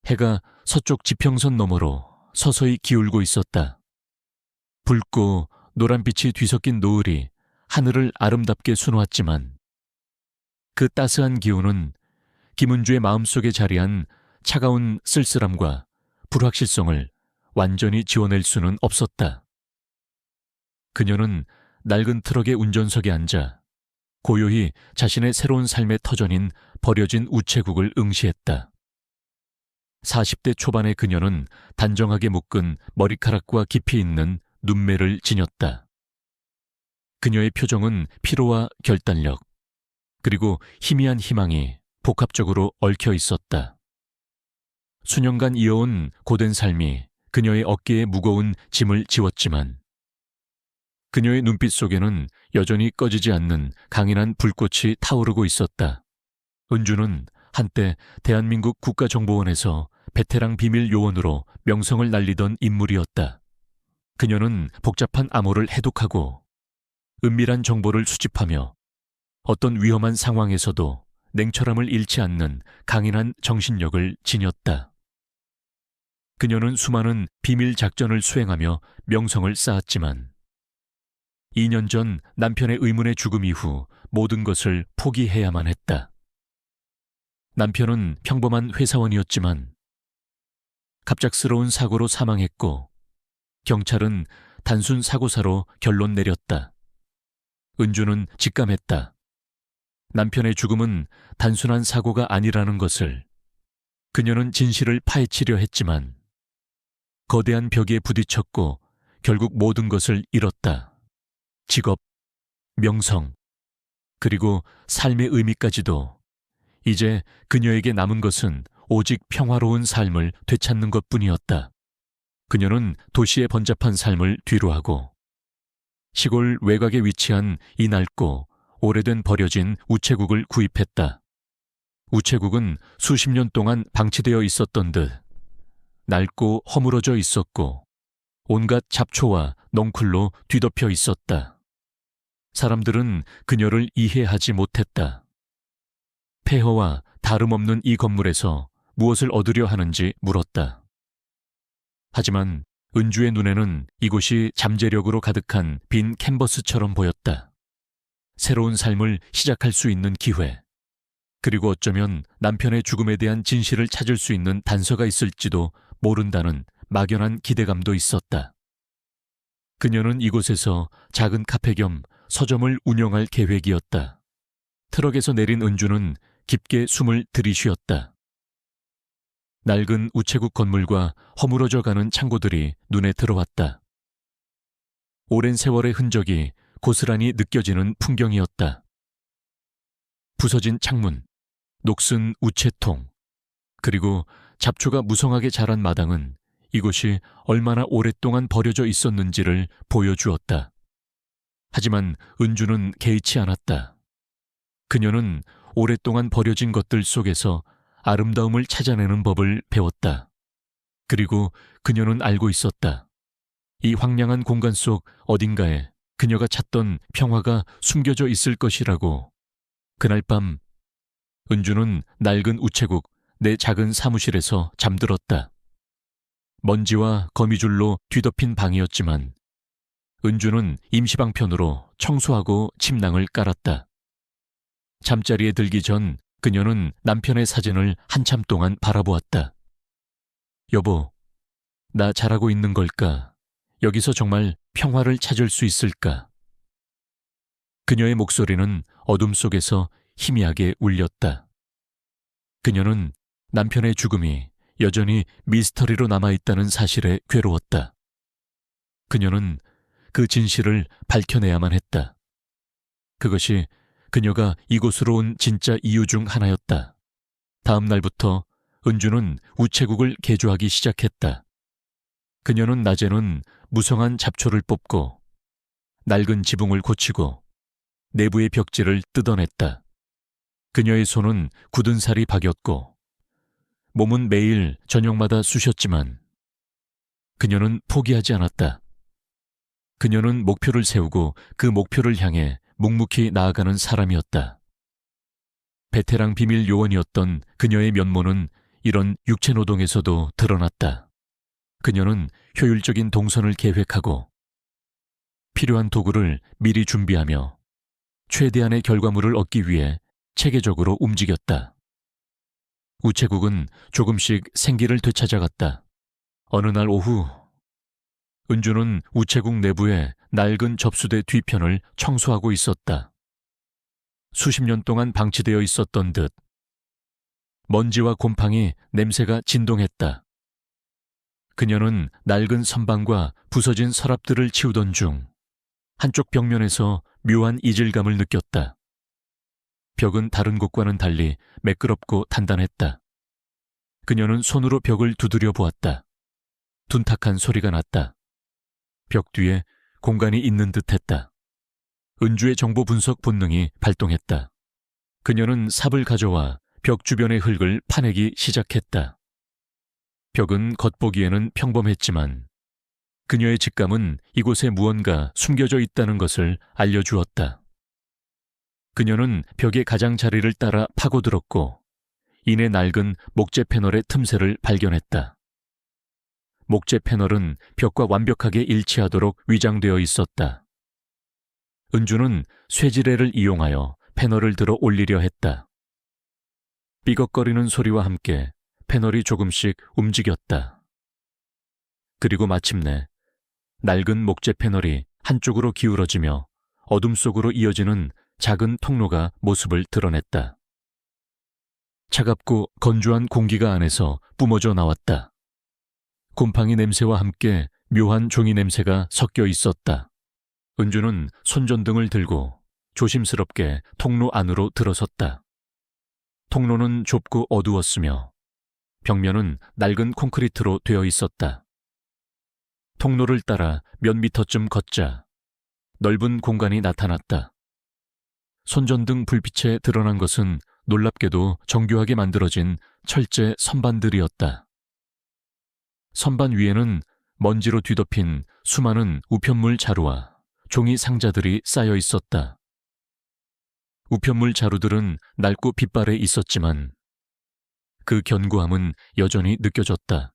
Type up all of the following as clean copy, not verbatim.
해가 서쪽 지평선 너머로 서서히 기울고 있었다. 붉고 노란빛이 뒤섞인 노을이 하늘을 아름답게 수놓았지만 그 따스한 기운은 김은주의 마음속에 자리한 차가운 쓸쓸함과 불확실성을 완전히 지워낼 수는 없었다. 그녀는 낡은 트럭의 운전석에 앉아 고요히 자신의 새로운 삶의 터전인 버려진 우체국을 응시했다. 40대 초반의 그녀는 단정하게 묶은 머리카락과 깊이 있는 눈매를 지녔다. 그녀의 표정은 피로와 결단력, 그리고 희미한 희망이 복합적으로 얽혀 있었다. 수년간 이어온 고된 삶이 그녀의 어깨에 무거운 짐을 지웠지만 그녀의 눈빛 속에는 여전히 꺼지지 않는 강인한 불꽃이 타오르고 있었다. 은주는 한때 대한민국 국가정보원에서 베테랑 비밀 요원으로 명성을 날리던 인물이었다. 그녀는 복잡한 암호를 해독하고 은밀한 정보를 수집하며 어떤 위험한 상황에서도 냉철함을 잃지 않는 강인한 정신력을 지녔다. 그녀는 수많은 비밀 작전을 수행하며 명성을 쌓았지만 2년 전 남편의 의문의 죽음 이후 모든 것을 포기해야만 했다. 남편은 평범한 회사원이었지만 갑작스러운 사고로 사망했고 경찰은 단순 사고사로 결론 내렸다. 은주는 직감했다. 남편의 죽음은 단순한 사고가 아니라는 것을. 그녀는 진실을 파헤치려 했지만 거대한 벽에 부딪혔고 결국 모든 것을 잃었다. 직업, 명성, 그리고 삶의 의미까지도. 이제 그녀에게 남은 것은 오직 평화로운 삶을 되찾는 것뿐이었다. 그녀는 도시의 번잡한 삶을 뒤로하고 시골 외곽에 위치한 이 낡고 오래된 버려진 우체국을 구입했다. 우체국은 수십 년 동안 방치되어 있었던 듯 낡고 허물어져 있었고 온갖 잡초와 넝쿨로 뒤덮여 있었다. 사람들은 그녀를 이해하지 못했다. 폐허와 다름없는 이 건물에서 무엇을 얻으려 하는지 물었다. 하지만 은주의 눈에는 이곳이 잠재력으로 가득한 빈 캔버스처럼 보였다. 새로운 삶을 시작할 수 있는 기회, 그리고 어쩌면 남편의 죽음에 대한 진실을 찾을 수 있는 단서가 있을지도 모른다는 막연한 기대감도 있었다. 그녀는 이곳에서 작은 카페 겸 서점을 운영할 계획이었다. 트럭에서 내린 은주는 깊게 숨을 들이쉬었다. 낡은 우체국 건물과 허물어져 가는 창고들이 눈에 들어왔다. 오랜 세월의 흔적이 고스란히 느껴지는 풍경이었다. 부서진 창문, 녹슨 우체통, 그리고 잡초가 무성하게 자란 마당은 이곳이 얼마나 오랫동안 버려져 있었는지를 보여주었다. 하지만 은주는 개의치 않았다. 그녀는 오랫동안 버려진 것들 속에서 아름다움을 찾아내는 법을 배웠다. 그리고 그녀는 알고 있었다. 이 황량한 공간 속 어딘가에 그녀가 찾던 평화가 숨겨져 있을 것이라고. 그날 밤 은주는 낡은 우체국 내 작은 사무실에서 잠들었다. 먼지와 거미줄로 뒤덮인 방이었지만 은주는 임시방편으로 청소하고 침낭을 깔았다. 잠자리에 들기 전 그녀는 남편의 사진을 한참 동안 바라보았다. 여보, 나 잘하고 있는 걸까? 여기서 정말 평화를 찾을 수 있을까? 그녀의 목소리는 어둠 속에서 희미하게 울렸다. 그녀는 남편의 죽음이 여전히 미스터리로 남아있다는 사실에 괴로웠다. 그녀는 그 진실을 밝혀내야만 했다. 그것이 그녀가 이곳으로 온 진짜 이유 중 하나였다. 다음 날부터 은주는 우체국을 개조하기 시작했다. 그녀는 낮에는 무성한 잡초를 뽑고 낡은 지붕을 고치고 내부의 벽지를 뜯어냈다. 그녀의 손은 굳은 살이 박였고 몸은 매일 저녁마다 쑤셨지만 그녀는 포기하지 않았다. 그녀는 목표를 세우고 그 목표를 향해 묵묵히 나아가는 사람이었다. 베테랑 비밀 요원이었던 그녀의 면모는 이런 육체 노동에서도 드러났다. 그녀는 효율적인 동선을 계획하고 필요한 도구를 미리 준비하며 최대한의 결과물을 얻기 위해 체계적으로 움직였다. 우체국은 조금씩 생기를 되찾아갔다. 어느 날 오후, 은주는 우체국 내부의 낡은 접수대 뒤편을 청소하고 있었다. 수십 년 동안 방치되어 있었던 듯 먼지와 곰팡이, 냄새가 진동했다. 그녀는 낡은 선반과 부서진 서랍들을 치우던 중 한쪽 벽면에서 묘한 이질감을 느꼈다. 벽은 다른 곳과는 달리 매끄럽고 단단했다. 그녀는 손으로 벽을 두드려 보았다. 둔탁한 소리가 났다. 벽 뒤에 공간이 있는 듯했다. 은주의 정보 분석 본능이 발동했다. 그녀는 삽을 가져와 벽 주변의 흙을 파내기 시작했다. 벽은 겉보기에는 평범했지만 그녀의 직감은 이곳에 무언가 숨겨져 있다는 것을 알려주었다. 그녀는 벽의 가장자리를 따라 파고들었고 이내 낡은 목재 패널의 틈새를 발견했다. 목재 패널은 벽과 완벽하게 일치하도록 위장되어 있었다. 은주는 쇠지뢰를 이용하여 패널을 들어 올리려 했다. 삐걱거리는 소리와 함께 패널이 조금씩 움직였다. 그리고 마침내 낡은 목재 패널이 한쪽으로 기울어지며 어둠 속으로 이어지는 작은 통로가 모습을 드러냈다. 차갑고 건조한 공기가 안에서 뿜어져 나왔다. 곰팡이 냄새와 함께 묘한 종이 냄새가 섞여 있었다. 은주는 손전등을 들고 조심스럽게 통로 안으로 들어섰다. 통로는 좁고 어두웠으며 벽면은 낡은 콘크리트로 되어 있었다. 통로를 따라 몇 미터쯤 걷자 넓은 공간이 나타났다. 손전등 불빛에 드러난 것은 놀랍게도 정교하게 만들어진 철제 선반들이었다. 선반 위에는 먼지로 뒤덮인 수많은 우편물 자루와 종이 상자들이 쌓여 있었다. 우편물 자루들은 낡고 빛발에 있었지만 그 견고함은 여전히 느껴졌다.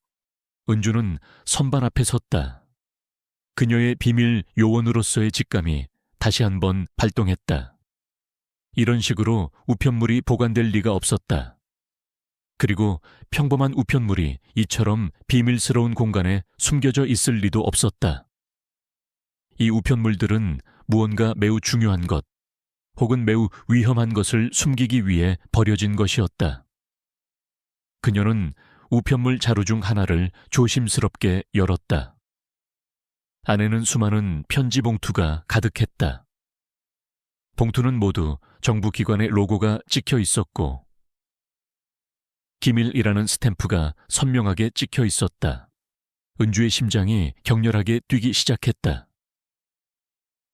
은주는 선반 앞에 섰다. 그녀의 비밀 요원으로서의 직감이 다시 한번 발동했다. 이런 식으로 우편물이 보관될 리가 없었다. 그리고 평범한 우편물이 이처럼 비밀스러운 공간에 숨겨져 있을 리도 없었다. 이 우편물들은 무언가 매우 중요한 것, 혹은 매우 위험한 것을 숨기기 위해 버려진 것이었다. 그녀는 우편물 자루 중 하나를 조심스럽게 열었다. 안에는 수많은 편지 봉투가 가득했다. 봉투는 모두 정부 기관의 로고가 찍혀 있었고 기밀이라는 스탬프가 선명하게 찍혀 있었다. 은주의 심장이 격렬하게 뛰기 시작했다.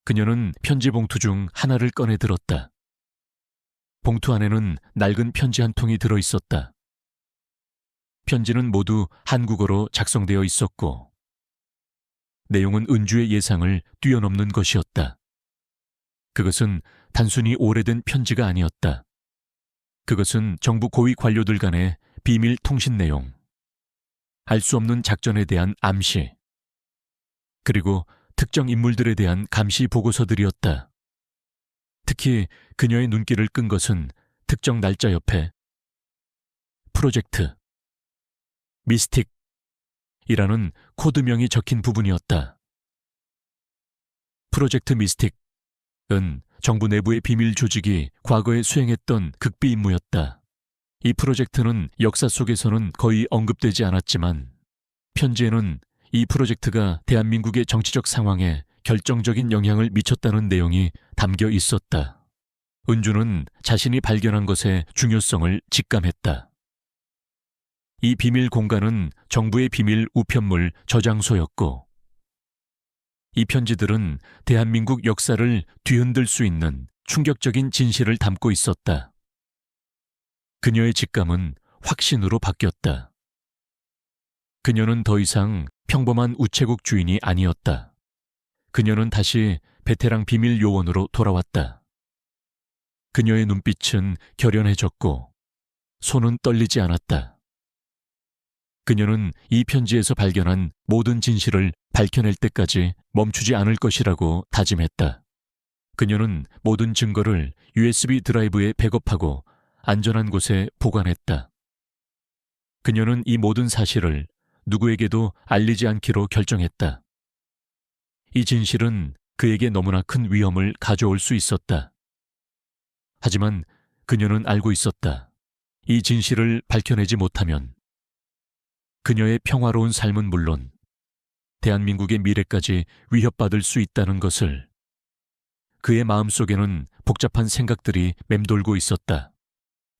그녀는 편지 봉투 중 하나를 꺼내 들었다. 봉투 안에는 낡은 편지 한 통이 들어 있었다. 편지는 모두 한국어로 작성되어 있었고 내용은 은주의 예상을 뛰어넘는 것이었다. 그것은 단순히 오래된 편지가 아니었다. 그것은 정부 고위 관료들 간의 비밀 통신 내용, 알 수 없는 작전에 대한 암시, 그리고 특정 인물들에 대한 감시 보고서들이었다. 특히 그녀의 눈길을 끈 것은 특정 날짜 옆에 프로젝트 미스틱이라는 코드명이 적힌 부분이었다. 프로젝트 미스틱은 정부 내부의 비밀 조직이 과거에 수행했던 극비 임무였다. 이 프로젝트는 역사 속에서는 거의 언급되지 않았지만 편지에는 이 프로젝트가 대한민국의 정치적 상황에 결정적인 영향을 미쳤다는 내용이 담겨 있었다. 은주는 자신이 발견한 것의 중요성을 직감했다. 이 비밀 공간은 정부의 비밀 우편물 저장소였고 이 편지들은 대한민국 역사를 뒤흔들 수 있는 충격적인 진실을 담고 있었다. 그녀의 직감은 확신으로 바뀌었다. 그녀는 더 이상 평범한 우체국 주인이 아니었다. 그녀는 다시 베테랑 비밀 요원으로 돌아왔다. 그녀의 눈빛은 결연해졌고 손은 떨리지 않았다. 그녀는 이 편지에서 발견한 모든 진실을 밝혀낼 때까지 멈추지 않을 것이라고 다짐했다. 그녀는 모든 증거를 USB 드라이브에 백업하고 안전한 곳에 보관했다. 그녀는 이 모든 사실을 누구에게도 알리지 않기로 결정했다. 이 진실은 그에게 너무나 큰 위험을 가져올 수 있었다. 하지만 그녀는 알고 있었다. 이 진실을 밝혀내지 못하면 그녀의 평화로운 삶은 물론 대한민국의 미래까지 위협받을 수 있다는 것을. 그의 마음속에는 복잡한 생각들이 맴돌고 있었다.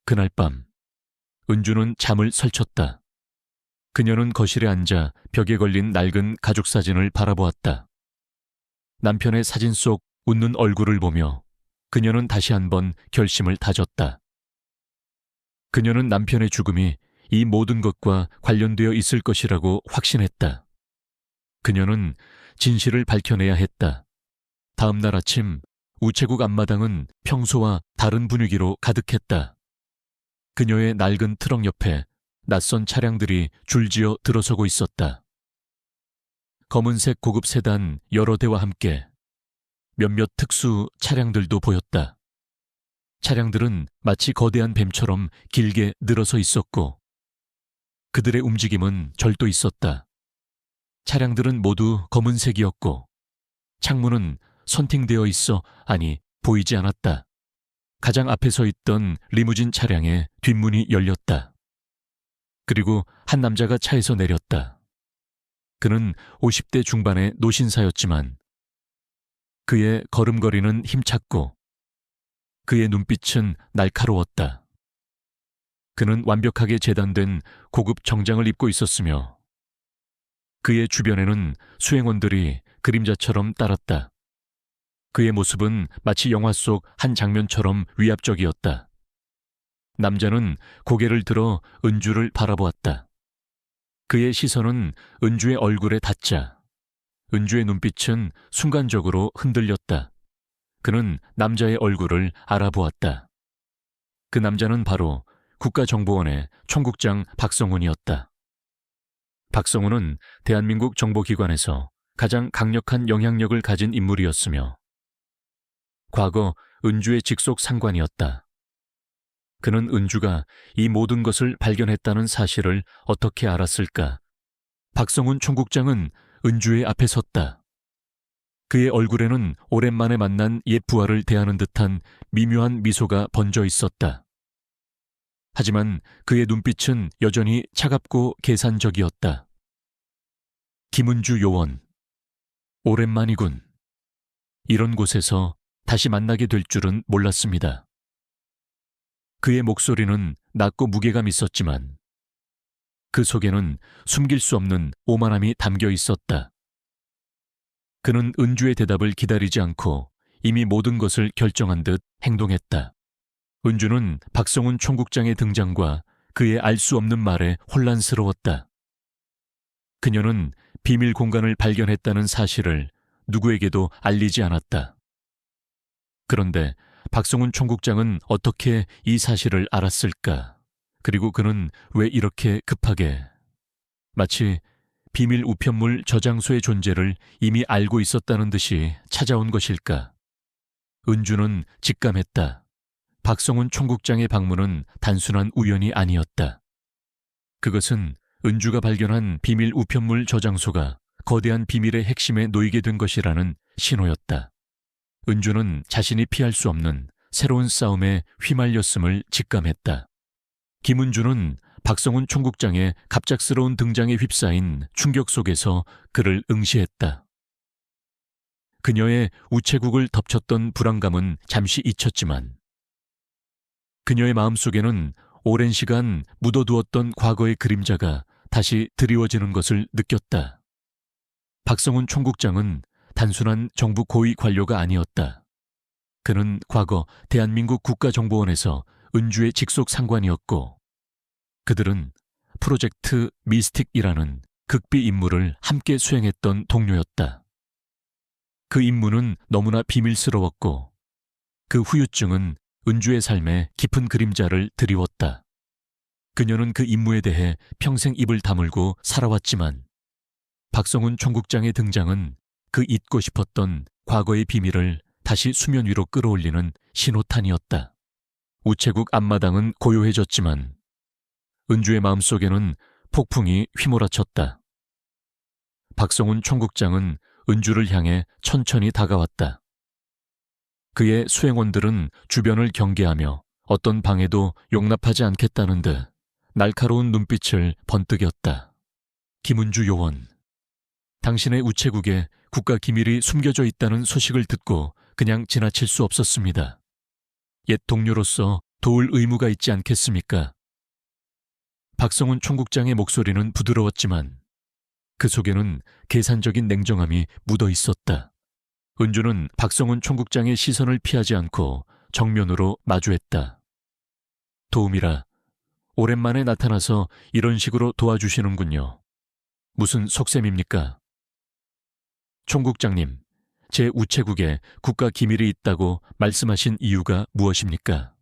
그날 밤 은주는 잠을 설쳤다. 그녀는 거실에 앉아 벽에 걸린 낡은 가족 사진을 바라보았다. 남편의 사진 속 웃는 얼굴을 보며 그녀는 다시 한번 결심을 다졌다. 그녀는 남편의 죽음이 이 모든 것과 관련되어 있을 것이라고 확신했다. 그녀는 진실을 밝혀내야 했다. 다음 날 아침 우체국 앞마당은 평소와 다른 분위기로 가득했다. 그녀의 낡은 트럭 옆에 낯선 차량들이 줄지어 들어서고 있었다. 검은색 고급 세단 여러 대와 함께 몇몇 특수 차량들도 보였다. 차량들은 마치 거대한 뱀처럼 길게 늘어서 있었고 그들의 움직임은 절도 있었다. 차량들은 모두 검은색이었고 창문은 선팅되어 있어 보이지 않았다. 가장 앞에 서 있던 리무진 차량의 뒷문이 열렸다. 그리고 한 남자가 차에서 내렸다. 그는 50대 중반의 노신사였지만 그의 걸음걸이는 힘찼고 그의 눈빛은 날카로웠다. 그는 완벽하게 재단된 고급 정장을 입고 있었으며 그의 주변에는 수행원들이 그림자처럼 따랐다. 그의 모습은 마치 영화 속 한 장면처럼 위압적이었다. 남자는 고개를 들어 은주를 바라보았다. 그의 시선은 은주의 얼굴에 닿자 은주의 눈빛은 순간적으로 흔들렸다. 그는 남자의 얼굴을 알아보았다. 그 남자는 바로 국가정보원의 총국장 박성훈이었다. 박성훈은 대한민국 정보기관에서 가장 강력한 영향력을 가진 인물이었으며 과거 은주의 직속 상관이었다. 그는 은주가 이 모든 것을 발견했다는 사실을 어떻게 알았을까? 박성훈 총국장은 은주의 앞에 섰다. 그의 얼굴에는 오랜만에 만난 옛 부하를 대하는 듯한 미묘한 미소가 번져 있었다. 하지만 그의 눈빛은 여전히 차갑고 계산적이었다. 김은주 요원. 오랜만이군. 이런 곳에서 다시 만나게 될 줄은 몰랐습니다. 그의 목소리는 낮고 무게감 있었지만 그 속에는 숨길 수 없는 오만함이 담겨 있었다. 그는 은주의 대답을 기다리지 않고 이미 모든 것을 결정한 듯 행동했다. 은주는 박성훈 총국장의 등장과 그의 알 수 없는 말에 혼란스러웠다. 그녀는 비밀 공간을 발견했다는 사실을 누구에게도 알리지 않았다. 그런데 박성훈 총국장은 어떻게 이 사실을 알았을까? 그리고 그는 왜 이렇게 급하게, 마치 비밀 우편물 저장소의 존재를 이미 알고 있었다는 듯이 찾아온 것일까? 은주는 직감했다. 박성훈 총국장의 방문은 단순한 우연이 아니었다. 그것은 은주가 발견한 비밀 우편물 저장소가 거대한 비밀의 핵심에 놓이게 된 것이라는 신호였다. 은주는 자신이 피할 수 없는 새로운 싸움에 휘말렸음을 직감했다. 김은주는 박성훈 총국장의 갑작스러운 등장에 휩싸인 충격 속에서 그를 응시했다. 그녀의 우체국을 덮쳤던 불안감은 잠시 잊혔지만 그녀의 마음속에는 오랜 시간 묻어두었던 과거의 그림자가 다시 드리워지는 것을 느꼈다. 박성훈 총국장은 단순한 정부 고위 관료가 아니었다. 그는 과거 대한민국 국가정보원에서 은주의 직속 상관이었고 그들은 프로젝트 미스틱이라는 극비 임무를 함께 수행했던 동료였다. 그 임무는 너무나 비밀스러웠고 그 후유증은 은주의 삶에 깊은 그림자를 드리웠다. 그녀는 그 임무에 대해 평생 입을 다물고 살아왔지만 박성훈 총국장의 등장은 그 잊고 싶었던 과거의 비밀을 다시 수면 위로 끌어올리는 신호탄이었다. 우체국 앞마당은 고요해졌지만 은주의 마음속에는 폭풍이 휘몰아쳤다. 박성훈 총국장은 은주를 향해 천천히 다가왔다. 그의 수행원들은 주변을 경계하며 어떤 방해도 용납하지 않겠다는 듯 날카로운 눈빛을 번뜩였다. 김은주 요원, 당신의 우체국에 국가 기밀이 숨겨져 있다는 소식을 듣고 그냥 지나칠 수 없었습니다. 옛 동료로서 도울 의무가 있지 않겠습니까? 박성훈 총국장의 목소리는 부드러웠지만 그 속에는 계산적인 냉정함이 묻어 있었다. 은주는 박성훈 총국장의 시선을 피하지 않고 정면으로 마주했다. 도움이라 오랜만에 나타나서 이런 식으로 도와주시는군요. 무슨 속셈입니까? 총국장님, 제 우체국에 국가 기밀이 있다고 말씀하신 이유가 무엇입니까?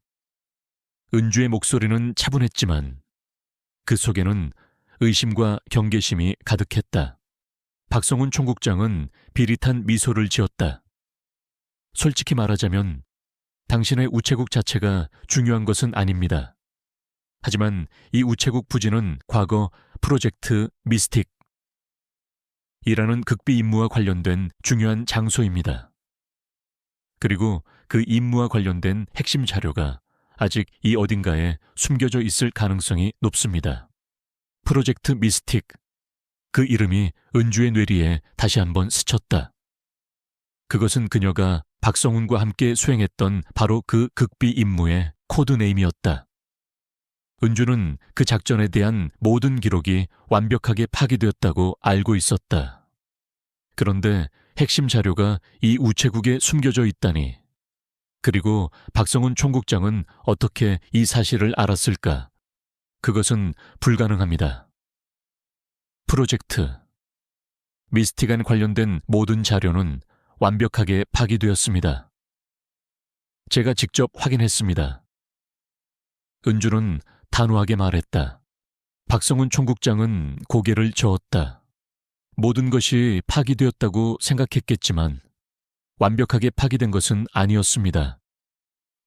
은주의 목소리는 차분했지만 그 속에는 의심과 경계심이 가득했다. 박성훈 총국장은 비릿한 미소를 지었다. 솔직히 말하자면 당신의 우체국 자체가 중요한 것은 아닙니다. 하지만 이 우체국 부지는 과거 프로젝트 미스틱 이라는 극비 임무와 관련된 중요한 장소입니다. 그리고 그 임무와 관련된 핵심 자료가 아직 이 어딘가에 숨겨져 있을 가능성이 높습니다. 프로젝트 미스틱, 그 이름이 은주의 뇌리에 다시 한번 스쳤다. 그것은 그녀가 박성훈과 함께 수행했던 바로 그 극비 임무의 코드네임이었다. 은주는 그 작전에 대한 모든 기록이 완벽하게 파기되었다고 알고 있었다. 그런데 핵심 자료가 이 우체국에 숨겨져 있다니. 그리고 박성훈 총국장은 어떻게 이 사실을 알았을까? 그것은 불가능합니다. 프로젝트 미스틱안 관련된 모든 자료는 완벽하게 파기되었습니다. 제가 직접 확인했습니다. 은주는 단호하게 말했다. 박성훈 총국장은 고개를 저었다. 모든 것이 파기되었다고 생각했겠지만 완벽하게 파기된 것은 아니었습니다.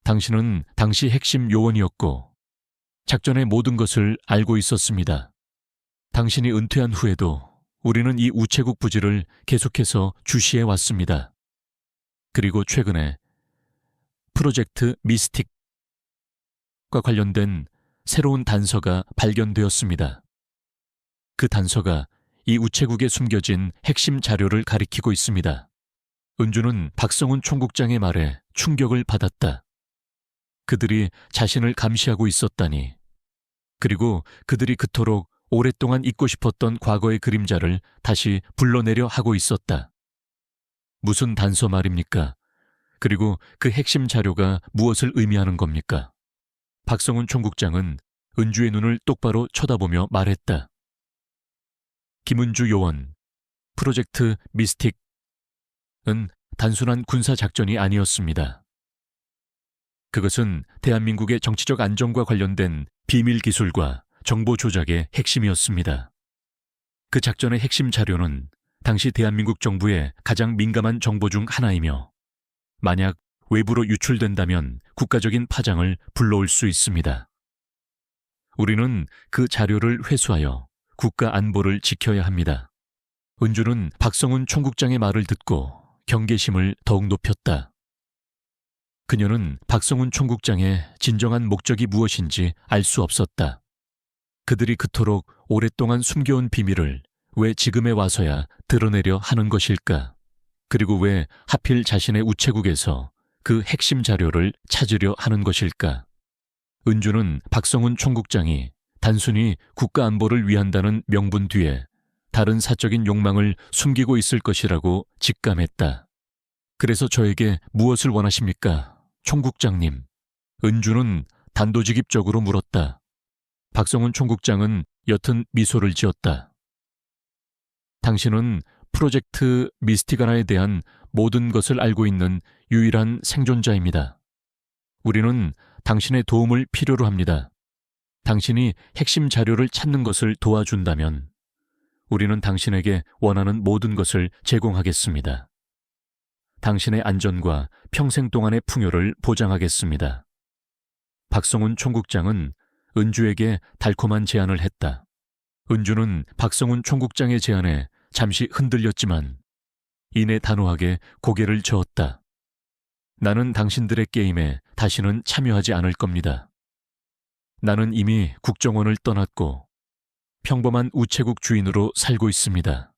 당신은 당시 핵심 요원이었고 작전의 모든 것을 알고 있었습니다. 당신이 은퇴한 후에도 우리는 이 우체국 부지를 계속해서 주시해 왔습니다. 그리고 최근에 프로젝트 미스틱과 관련된 새로운 단서가 발견되었습니다. 그 단서가 이 우체국에 숨겨진 핵심 자료를 가리키고 있습니다. 은주는 박성훈 총국장의 말에 충격을 받았다. 그들이 자신을 감시하고 있었다니. 그리고 그들이 그토록 오랫동안 잊고 싶었던 과거의 그림자를 다시 불러내려 하고 있었다. 무슨 단서 말입니까? 그리고 그 핵심 자료가 무엇을 의미하는 겁니까? 박성훈 총국장은 은주의 눈을 똑바로 쳐다보며 말했다. 김은주 요원, 프로젝트 미스틱은 단순한 군사작전이 아니었습니다. 그것은 대한민국의 정치적 안정과 관련된 비밀 기술과 정보 조작의 핵심이었습니다. 그 작전의 핵심 자료는 당시 대한민국 정부의 가장 민감한 정보 중 하나이며 만약 외부로 유출된다면 국가적인 파장을 불러올 수 있습니다. 우리는 그 자료를 회수하여 국가 안보를 지켜야 합니다. 은주는 박성훈 총국장의 말을 듣고 경계심을 더욱 높였다. 그녀는 박성훈 총국장의 진정한 목적이 무엇인지 알 수 없었다. 그들이 그토록 오랫동안 숨겨온 비밀을 왜 지금에 와서야 드러내려 하는 것일까? 그리고 왜 하필 자신의 우체국에서 그 핵심 자료를 찾으려 하는 것일까? 은주는 박성훈 총국장이 단순히 국가 안보를 위한다는 명분 뒤에 다른 사적인 욕망을 숨기고 있을 것이라고 직감했다. 그래서 저에게 무엇을 원하십니까, 총국장님? 은주는 단도직입적으로 물었다. 박성훈 총국장은 옅은 미소를 지었다. 당신은 프로젝트 미스티가나에 대한 모든 것을 알고 있는 유일한 생존자입니다. 우리는 당신의 도움을 필요로 합니다. 당신이 핵심 자료를 찾는 것을 도와준다면 우리는 당신에게 원하는 모든 것을 제공하겠습니다. 당신의 안전과 평생 동안의 풍요를 보장하겠습니다. 박성훈 총국장은 은주에게 달콤한 제안을 했다. 은주는 박성훈 총국장의 제안에 잠시 흔들렸지만 이내 단호하게 고개를 저었다. 나는 당신들의 게임에 다시는 참여하지 않을 겁니다. 나는 이미 국정원을 떠났고 평범한 우체국 주인으로 살고 있습니다.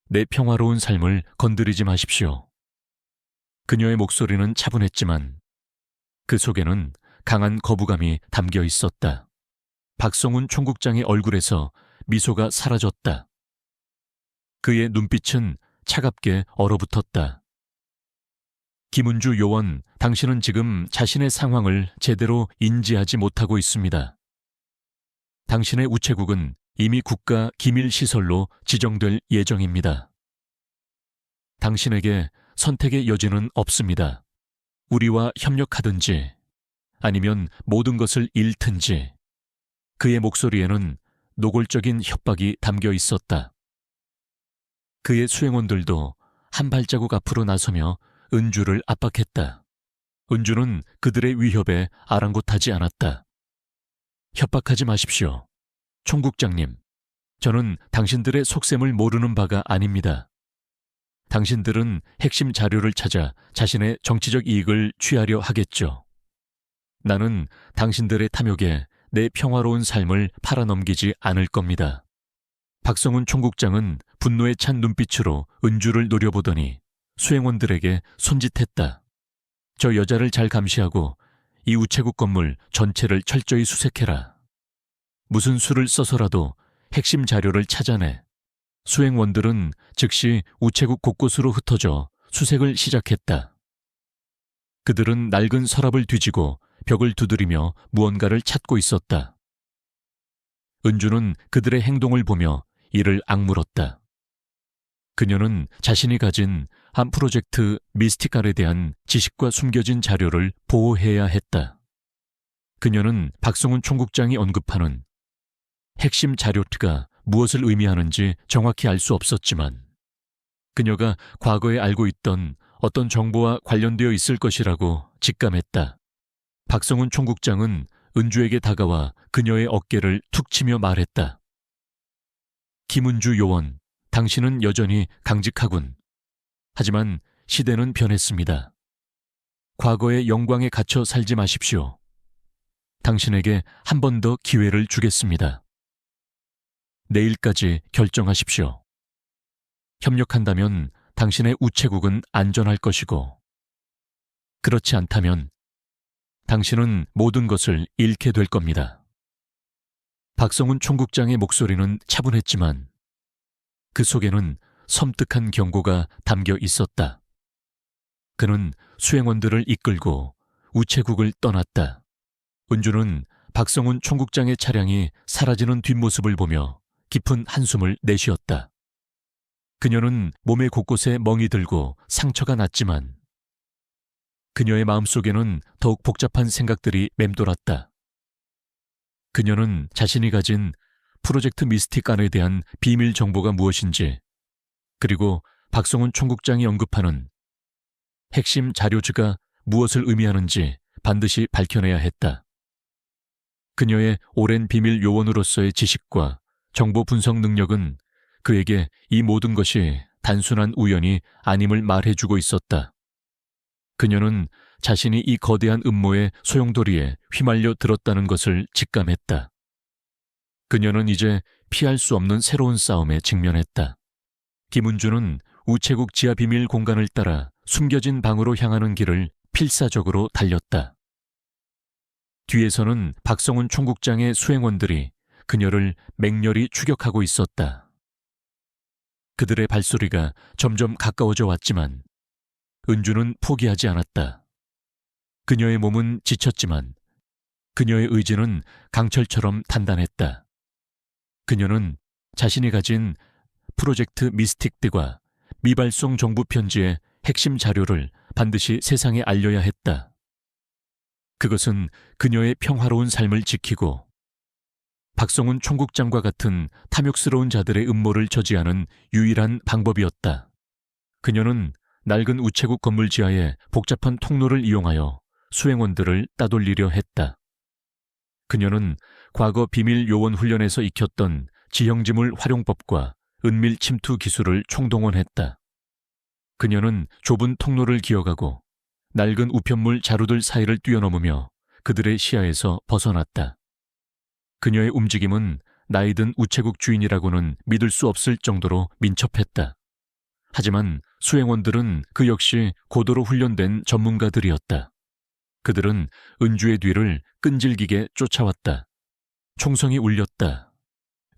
내 평화로운 삶을 건드리지 마십시오. 그녀의 목소리는 차분했지만 그 속에는 강한 거부감이 담겨 있었다. 박성훈 총국장의 얼굴에서 미소가 사라졌다. 그의 눈빛은 차갑게 얼어붙었다. 김은주 요원, 당신은 지금 자신의 상황을 제대로 인지하지 못하고 있습니다. 당신의 우체국은 이미 국가 기밀시설로 지정될 예정입니다. 당신에게 선택의 여지는 없습니다. 우리와 협력하든지 아니면 모든 것을 잃든지. 그의 목소리에는 노골적인 협박이 담겨 있었다. 그의 수행원들도 한 발자국 앞으로 나서며 은주를 압박했다. 은주는 그들의 위협에 아랑곳하지 않았다. 협박하지 마십시오. 총국장님, 저는 당신들의 속셈을 모르는 바가 아닙니다. 당신들은 핵심 자료를 찾아 자신의 정치적 이익을 취하려 하겠죠. 나는 당신들의 탐욕에 내 평화로운 삶을 팔아넘기지 않을 겁니다. 박성훈 총국장은 분노에 찬 눈빛으로 은주를 노려보더니 수행원들에게 손짓했다. 저 여자를 잘 감시하고 이 우체국 건물 전체를 철저히 수색해라. 무슨 수를 써서라도 핵심 자료를 찾아내. 수행원들은 즉시 우체국 곳곳으로 흩어져 수색을 시작했다. 그들은 낡은 서랍을 뒤지고 벽을 두드리며 무언가를 찾고 있었다. 은주는 그들의 행동을 보며 이를 악물었다. 그녀는 자신이 가진 한 프로젝트 미스티칼에 대한 지식과 숨겨진 자료를 보호해야 했다. 그녀는 박성훈 총국장이 언급하는 핵심 자료가 무엇을 의미하는지 정확히 알 수 없었지만 그녀가 과거에 알고 있던 어떤 정보와 관련되어 있을 것이라고 직감했다. 박성훈 총국장은 은주에게 다가와 그녀의 어깨를 툭 치며 말했다. 김은주 요원, 당신은 여전히 강직하군. 하지만 시대는 변했습니다. 과거의 영광에 갇혀 살지 마십시오. 당신에게 한 번 더 기회를 주겠습니다. 내일까지 결정하십시오. 협력한다면 당신의 우체국은 안전할 것이고, 그렇지 않다면 당신은 모든 것을 잃게 될 겁니다. 박성훈 총국장의 목소리는 차분했지만 그 속에는 섬뜩한 경고가 담겨 있었다. 그는 수행원들을 이끌고 우체국을 떠났다. 은주는 박성훈 총국장의 차량이 사라지는 뒷모습을 보며 깊은 한숨을 내쉬었다. 그녀는 몸의 곳곳에 멍이 들고 상처가 났지만 그녀의 마음속에는 더욱 복잡한 생각들이 맴돌았다. 그녀는 자신이 가진 프로젝트 미스틱안에 대한 비밀 정보가 무엇인지, 그리고 박성훈 총국장이 언급하는 핵심 자료지가 무엇을 의미하는지 반드시 밝혀내야 했다. 그녀의 오랜 비밀 요원으로서의 지식과 정보 분석 능력은 그에게 이 모든 것이 단순한 우연이 아님을 말해주고 있었다. 그녀는 자신이 이 거대한 음모의 소용돌이에 휘말려 들었다는 것을 직감했다. 그녀는 이제 피할 수 없는 새로운 싸움에 직면했다. 김은주는 우체국 지하 비밀 공간을 따라 숨겨진 방으로 향하는 길을 필사적으로 달렸다. 뒤에서는 박성훈 총국장의 수행원들이 그녀를 맹렬히 추격하고 있었다. 그들의 발소리가 점점 가까워져 왔지만 은주는 포기하지 않았다. 그녀의 몸은 지쳤지만 그녀의 의지는 강철처럼 단단했다. 그녀는 자신이 가진 프로젝트 미스틱들과 미발송 정부 편지의 핵심 자료를 반드시 세상에 알려야 했다. 그것은 그녀의 평화로운 삶을 지키고 박성훈 총국장과 같은 탐욕스러운 자들의 음모를 저지하는 유일한 방법이었다. 그녀는 낡은 우체국 건물 지하의 복잡한 통로를 이용하여 수행원들을 따돌리려 했다. 그녀는 과거 비밀 요원 훈련에서 익혔던 지형지물 활용법과 은밀 침투 기술을 총동원했다. 그녀는 좁은 통로를 기어가고 낡은 우편물 자루들 사이를 뛰어넘으며 그들의 시야에서 벗어났다. 그녀의 움직임은 나이든 우체국 주인이라고는 믿을 수 없을 정도로 민첩했다. 하지만 수행원들은 그 역시 고도로 훈련된 전문가들이었다. 그들은 은주의 뒤를 끈질기게 쫓아왔다. 총성이 울렸다.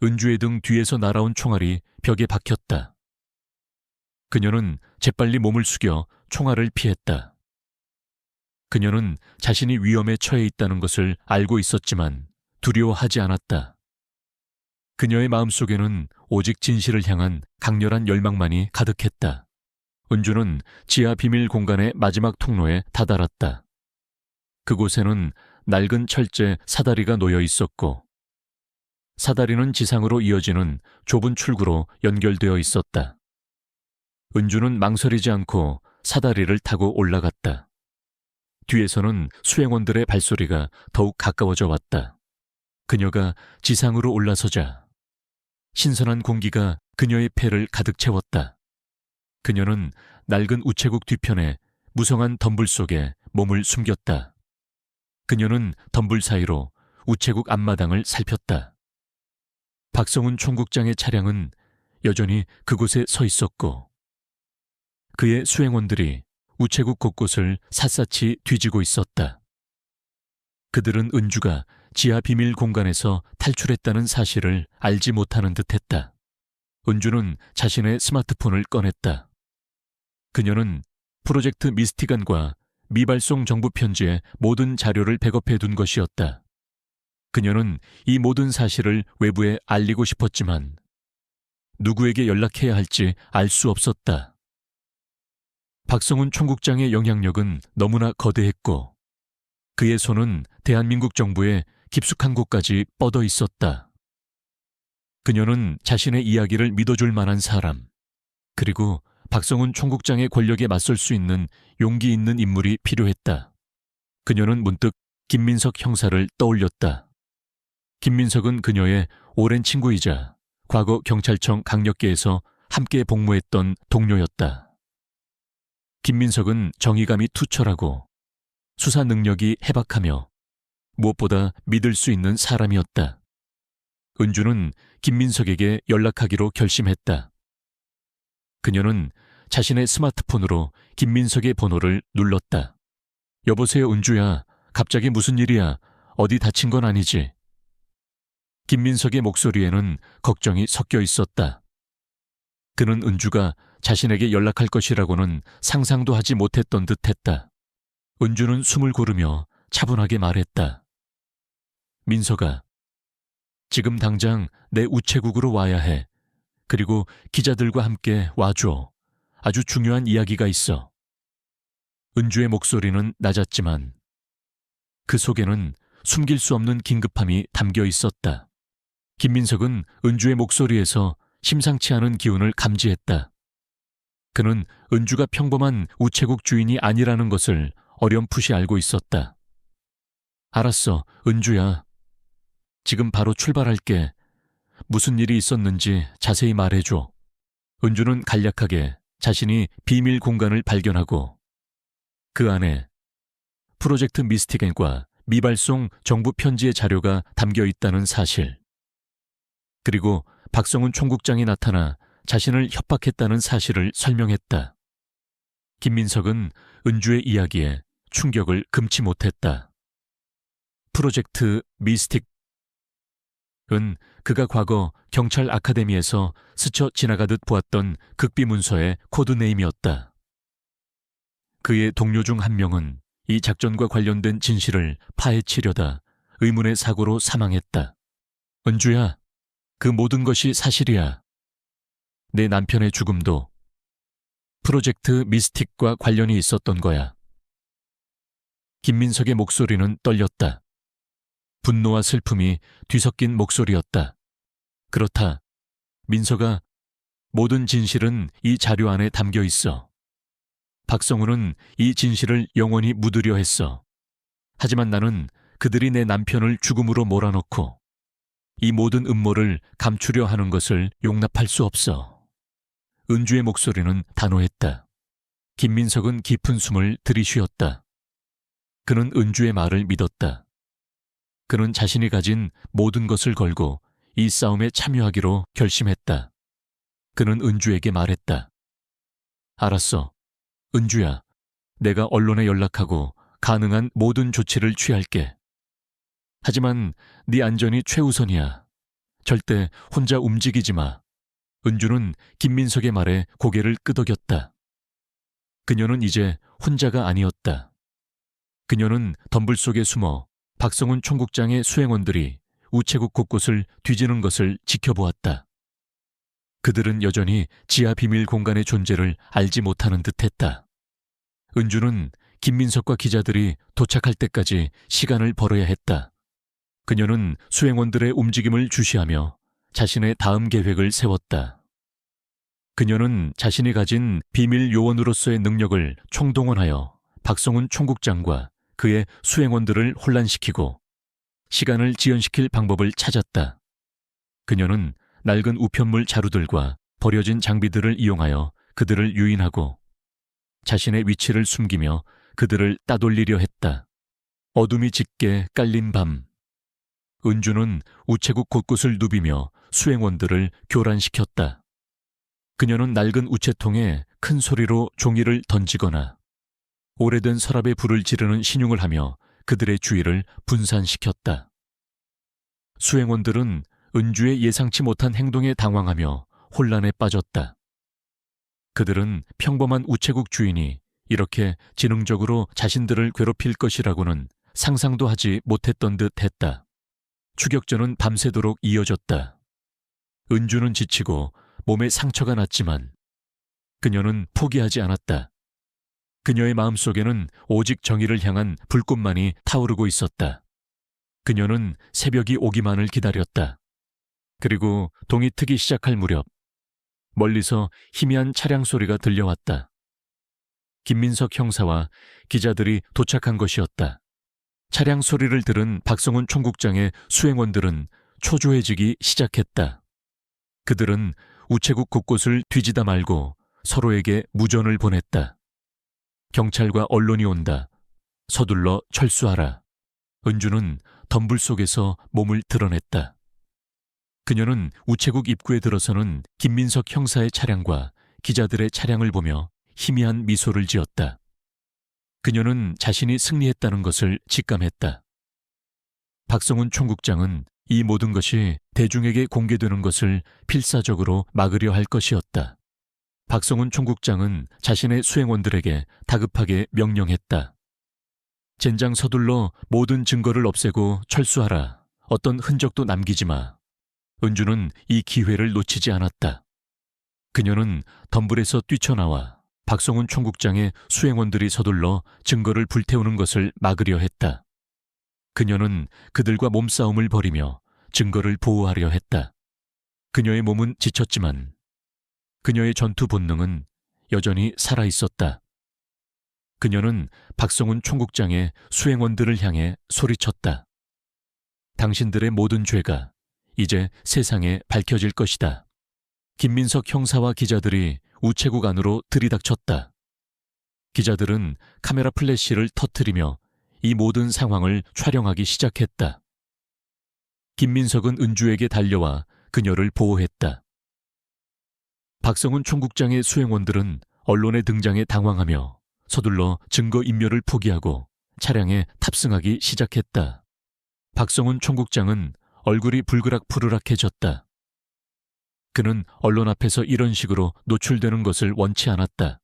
은주의 등 뒤에서 날아온 총알이 벽에 박혔다. 그녀는 재빨리 몸을 숙여 총알을 피했다. 그녀는 자신이 위험에 처해 있다는 것을 알고 있었지만 두려워하지 않았다. 그녀의 마음속에는 오직 진실을 향한 강렬한 열망만이 가득했다. 은주는 지하 비밀 공간의 마지막 통로에 다다랐다. 그곳에는 낡은 철제 사다리가 놓여 있었고 사다리는 지상으로 이어지는 좁은 출구로 연결되어 있었다. 은주는 망설이지 않고 사다리를 타고 올라갔다. 뒤에서는 수행원들의 발소리가 더욱 가까워져 왔다. 그녀가 지상으로 올라서자 신선한 공기가 그녀의 폐를 가득 채웠다. 그녀는 낡은 우체국 뒤편에 무성한 덤불 속에 몸을 숨겼다. 그녀는 덤불 사이로 우체국 앞마당을 살폈다. 박성훈 총국장의 차량은 여전히 그곳에 서 있었고 그의 수행원들이 우체국 곳곳을 샅샅이 뒤지고 있었다. 그들은 은주가 지하 비밀 공간에서 탈출했다는 사실을 알지 못하는 듯했다. 은주는 자신의 스마트폰을 꺼냈다. 그녀는 프로젝트 미스티간과 미발송 정부 편지의 모든 자료를 백업해 둔 것이었다. 그녀는 이 모든 사실을 외부에 알리고 싶었지만 누구에게 연락해야 할지 알 수 없었다. 박성훈 총국장의 영향력은 너무나 거대했고 그의 손은 대한민국 정부의 깊숙한 곳까지 뻗어 있었다. 그녀는 자신의 이야기를 믿어줄 만한 사람, 그리고 박성훈 총국장의 권력에 맞설 수 있는 용기 있는 인물이 필요했다. 그녀는 문득 김민석 형사를 떠올렸다. 김민석은 그녀의 오랜 친구이자 과거 경찰청 강력계에서 함께 복무했던 동료였다. 김민석은 정의감이 투철하고 수사 능력이 해박하며 무엇보다 믿을 수 있는 사람이었다. 은주는 김민석에게 연락하기로 결심했다. 그녀는 자신의 스마트폰으로 김민석의 번호를 눌렀다. 여보세요, 은주야. 갑자기 무슨 일이야? 어디 다친 건 아니지? 김민석의 목소리에는 걱정이 섞여 있었다. 그는 은주가 자신에게 연락할 것이라고는 상상도 하지 못했던 듯했다. 은주는 숨을 고르며 차분하게 말했다. 민석아, 지금 당장 내 우체국으로 와야 해. 그리고 기자들과 함께 와줘. 아주 중요한 이야기가 있어. 은주의 목소리는 낮았지만 그 속에는 숨길 수 없는 긴급함이 담겨 있었다. 김민석은 은주의 목소리에서 심상치 않은 기운을 감지했다. 그는 은주가 평범한 우체국 주인이 아니라는 것을 어렴풋이 알고 있었다. 알았어, 은주야. 지금 바로 출발할게. 무슨 일이 있었는지 자세히 말해줘. 은주는 간략하게 자신이 비밀 공간을 발견하고 그 안에 프로젝트 미스티겐과 미발송 정부 편지의 자료가 담겨 있다는 사실, 그리고 박성훈 총국장이 나타나 자신을 협박했다는 사실을 설명했다. 김민석은 은주의 이야기에 충격을 금치 못했다. 프로젝트 미스틱은 그가 과거 경찰 아카데미에서 스쳐 지나가듯 보았던 극비 문서의 코드네임이었다. 그의 동료 중 한 명은 이 작전과 관련된 진실을 파헤치려다 의문의 사고로 사망했다. 은주야, 그 모든 것이 사실이야. 내 남편의 죽음도 프로젝트 미스틱과 관련이 있었던 거야. 김민석의 목소리는 떨렸다. 분노와 슬픔이 뒤섞인 목소리였다. 그렇다. 민석아, 모든 진실은 이 자료 안에 담겨 있어. 박성훈은 이 진실을 영원히 묻으려 했어. 하지만 나는 그들이 내 남편을 죽음으로 몰아넣고 이 모든 음모를 감추려 하는 것을 용납할 수 없어. 은주의 목소리는 단호했다. 김민석은 깊은 숨을 들이쉬었다. 그는 은주의 말을 믿었다. 그는 자신이 가진 모든 것을 걸고 이 싸움에 참여하기로 결심했다. 그는 은주에게 말했다. 알았어. 은주야, 내가 언론에 연락하고 가능한 모든 조치를 취할게. 하지만 네 안전이 최우선이야. 절대 혼자 움직이지 마. 은주는 김민석의 말에 고개를 끄덕였다. 그녀는 이제 혼자가 아니었다. 그녀는 덤불 속에 숨어 박성훈 총국장의 수행원들이 우체국 곳곳을 뒤지는 것을 지켜보았다. 그들은 여전히 지하 비밀 공간의 존재를 알지 못하는 듯했다. 은주는 김민석과 기자들이 도착할 때까지 시간을 벌어야 했다. 그녀는 수행원들의 움직임을 주시하며 자신의 다음 계획을 세웠다. 그녀는 자신이 가진 비밀 요원으로서의 능력을 총동원하여 박성훈 총국장과 그의 수행원들을 혼란시키고 시간을 지연시킬 방법을 찾았다. 그녀는 낡은 우편물 자루들과 버려진 장비들을 이용하여 그들을 유인하고 자신의 위치를 숨기며 그들을 따돌리려 했다. 어둠이 짙게 깔린 밤, 은주는 우체국 곳곳을 누비며 수행원들을 교란시켰다. 그녀는 낡은 우체통에 큰 소리로 종이를 던지거나 오래된 서랍에 불을 지르는 신용을 하며 그들의 주의를 분산시켰다. 수행원들은 은주의 예상치 못한 행동에 당황하며 혼란에 빠졌다. 그들은 평범한 우체국 주인이 이렇게 지능적으로 자신들을 괴롭힐 것이라고는 상상도 하지 못했던 듯 했다. 추격전은 밤새도록 이어졌다. 은주는 지치고 몸에 상처가 났지만 그녀는 포기하지 않았다. 그녀의 마음속에는 오직 정의를 향한 불꽃만이 타오르고 있었다. 그녀는 새벽이 오기만을 기다렸다. 그리고 동이 트기 시작할 무렵 멀리서 희미한 차량 소리가 들려왔다. 김민석 형사와 기자들이 도착한 것이었다. 차량 소리를 들은 박성훈 총국장의 수행원들은 초조해지기 시작했다. 그들은 우체국 곳곳을 뒤지다 말고 서로에게 무전을 보냈다. 경찰과 언론이 온다. 서둘러 철수하라. 은주는 덤불 속에서 몸을 드러냈다. 그녀는 우체국 입구에 들어서는 김민석 형사의 차량과 기자들의 차량을 보며 희미한 미소를 지었다. 그녀는 자신이 승리했다는 것을 직감했다. 박성훈 총국장은 이 모든 것이 대중에게 공개되는 것을 필사적으로 막으려 할 것이었다. 박성훈 총국장은 자신의 수행원들에게 다급하게 명령했다. 젠장 서둘러 모든 증거를 없애고 철수하라. 어떤 흔적도 남기지 마. 은주는 이 기회를 놓치지 않았다. 그녀는 덤불에서 뛰쳐나와 박성훈 총국장의 수행원들이 서둘러 증거를 불태우는 것을 막으려 했다. 그녀는 그들과 몸싸움을 벌이며 증거를 보호하려 했다. 그녀의 몸은 지쳤지만 그녀의 전투 본능은 여전히 살아있었다. 그녀는 박성훈 총국장의 수행원들을 향해 소리쳤다. 당신들의 모든 죄가 이제 세상에 밝혀질 것이다. 김민석 형사와 기자들이 우체국 안으로 들이닥쳤다. 기자들은 카메라 플래시를 터뜨리며 이 모든 상황을 촬영하기 시작했다. 김민석은 은주에게 달려와 그녀를 보호했다. 박성훈 총국장의 수행원들은 언론의 등장에 당황하며 서둘러 증거인멸을 포기하고 차량에 탑승하기 시작했다. 박성훈 총국장은 얼굴이 불그락푸르락해졌다. 그는 언론 앞에서 이런 식으로 노출되는 것을 원치 않았다.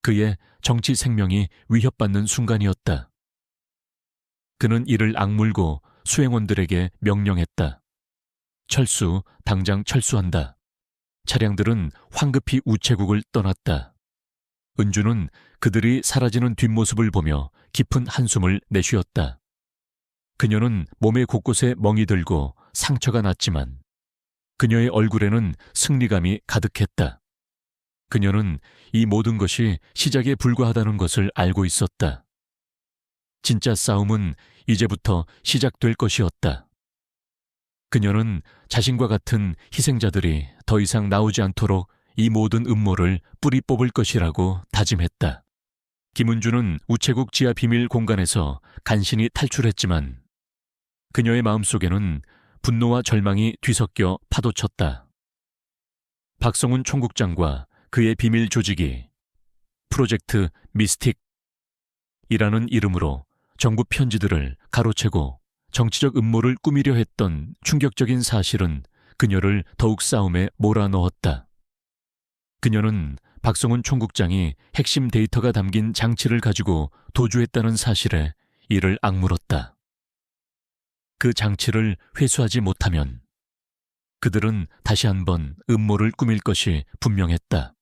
그의 정치 생명이 위협받는 순간이었다. 그는 이를 악물고 수행원들에게 명령했다. 철수, 당장 철수한다. 차량들은 황급히 우체국을 떠났다. 은주는 그들이 사라지는 뒷모습을 보며 깊은 한숨을 내쉬었다. 그녀는 몸의 곳곳에 멍이 들고 상처가 났지만 그녀의 얼굴에는 승리감이 가득했다. 그녀는 이 모든 것이 시작에 불과하다는 것을 알고 있었다. 진짜 싸움은 이제부터 시작될 것이었다. 그녀는 자신과 같은 희생자들이 더 이상 나오지 않도록 이 모든 음모를 뿌리 뽑을 것이라고 다짐했다. 김은주는 우체국 지하 비밀 공간에서 간신히 탈출했지만 그녀의 마음속에는 분노와 절망이 뒤섞여 파도쳤다. 박성훈 총국장과 그의 비밀 조직이 프로젝트 미스틱이라는 이름으로 정부 편지들을 가로채고 정치적 음모를 꾸미려 했던 충격적인 사실은 그녀를 더욱 싸움에 몰아넣었다. 그녀는 박성훈 총국장이 핵심 데이터가 담긴 장치를 가지고 도주했다는 사실에 이를 악물었다. 그 장치를 회수하지 못하면 그들은 다시 한번 음모를 꾸밀 것이 분명했다.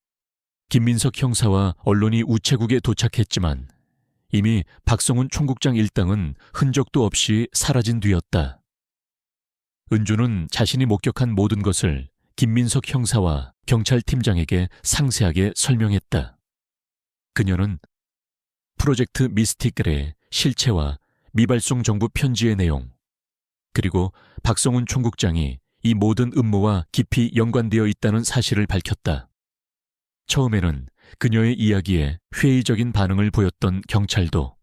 김민석 형사와 언론이 우체국에 도착했지만 이미 박성훈 총국장 일당은 흔적도 없이 사라진 뒤였다. 은주는 자신이 목격한 모든 것을 김민석 형사와 경찰팀장에게 상세하게 설명했다. 그녀는 프로젝트 미스틱의 실체와 미발송 정부 편지의 내용, 그리고 박성훈 총국장이 이 모든 음모와 깊이 연관되어 있다는 사실을 밝혔다. 처음에는 그녀의 이야기에 회의적인 반응을 보였던 경찰도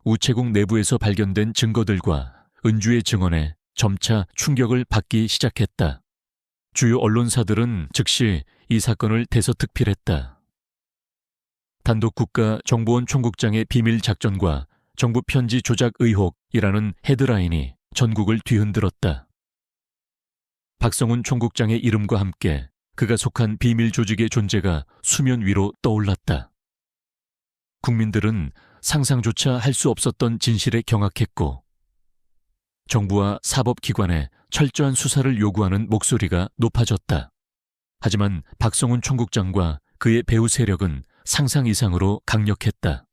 우체국 내부에서 발견된 증거들과 은주의 증언에 점차 충격을 받기 시작했다. 주요 언론사들은 즉시 이 사건을 대서특필했다. 단독국가 정보원 총국장의 비밀 작전과 정부 편지 조작 의혹이라는 헤드라인이 전국을 뒤흔들었다. 박성훈 총국장의 이름과 함께 그가 속한 비밀 조직의 존재가 수면 위로 떠올랐다. 국민들은 상상조차 할 수 없었던 진실에 경악했고 정부와 사법기관에 철저한 수사를 요구하는 목소리가 높아졌다. 하지만 박성훈 총국장과 그의 배후 세력은 상상 이상으로 강력했다.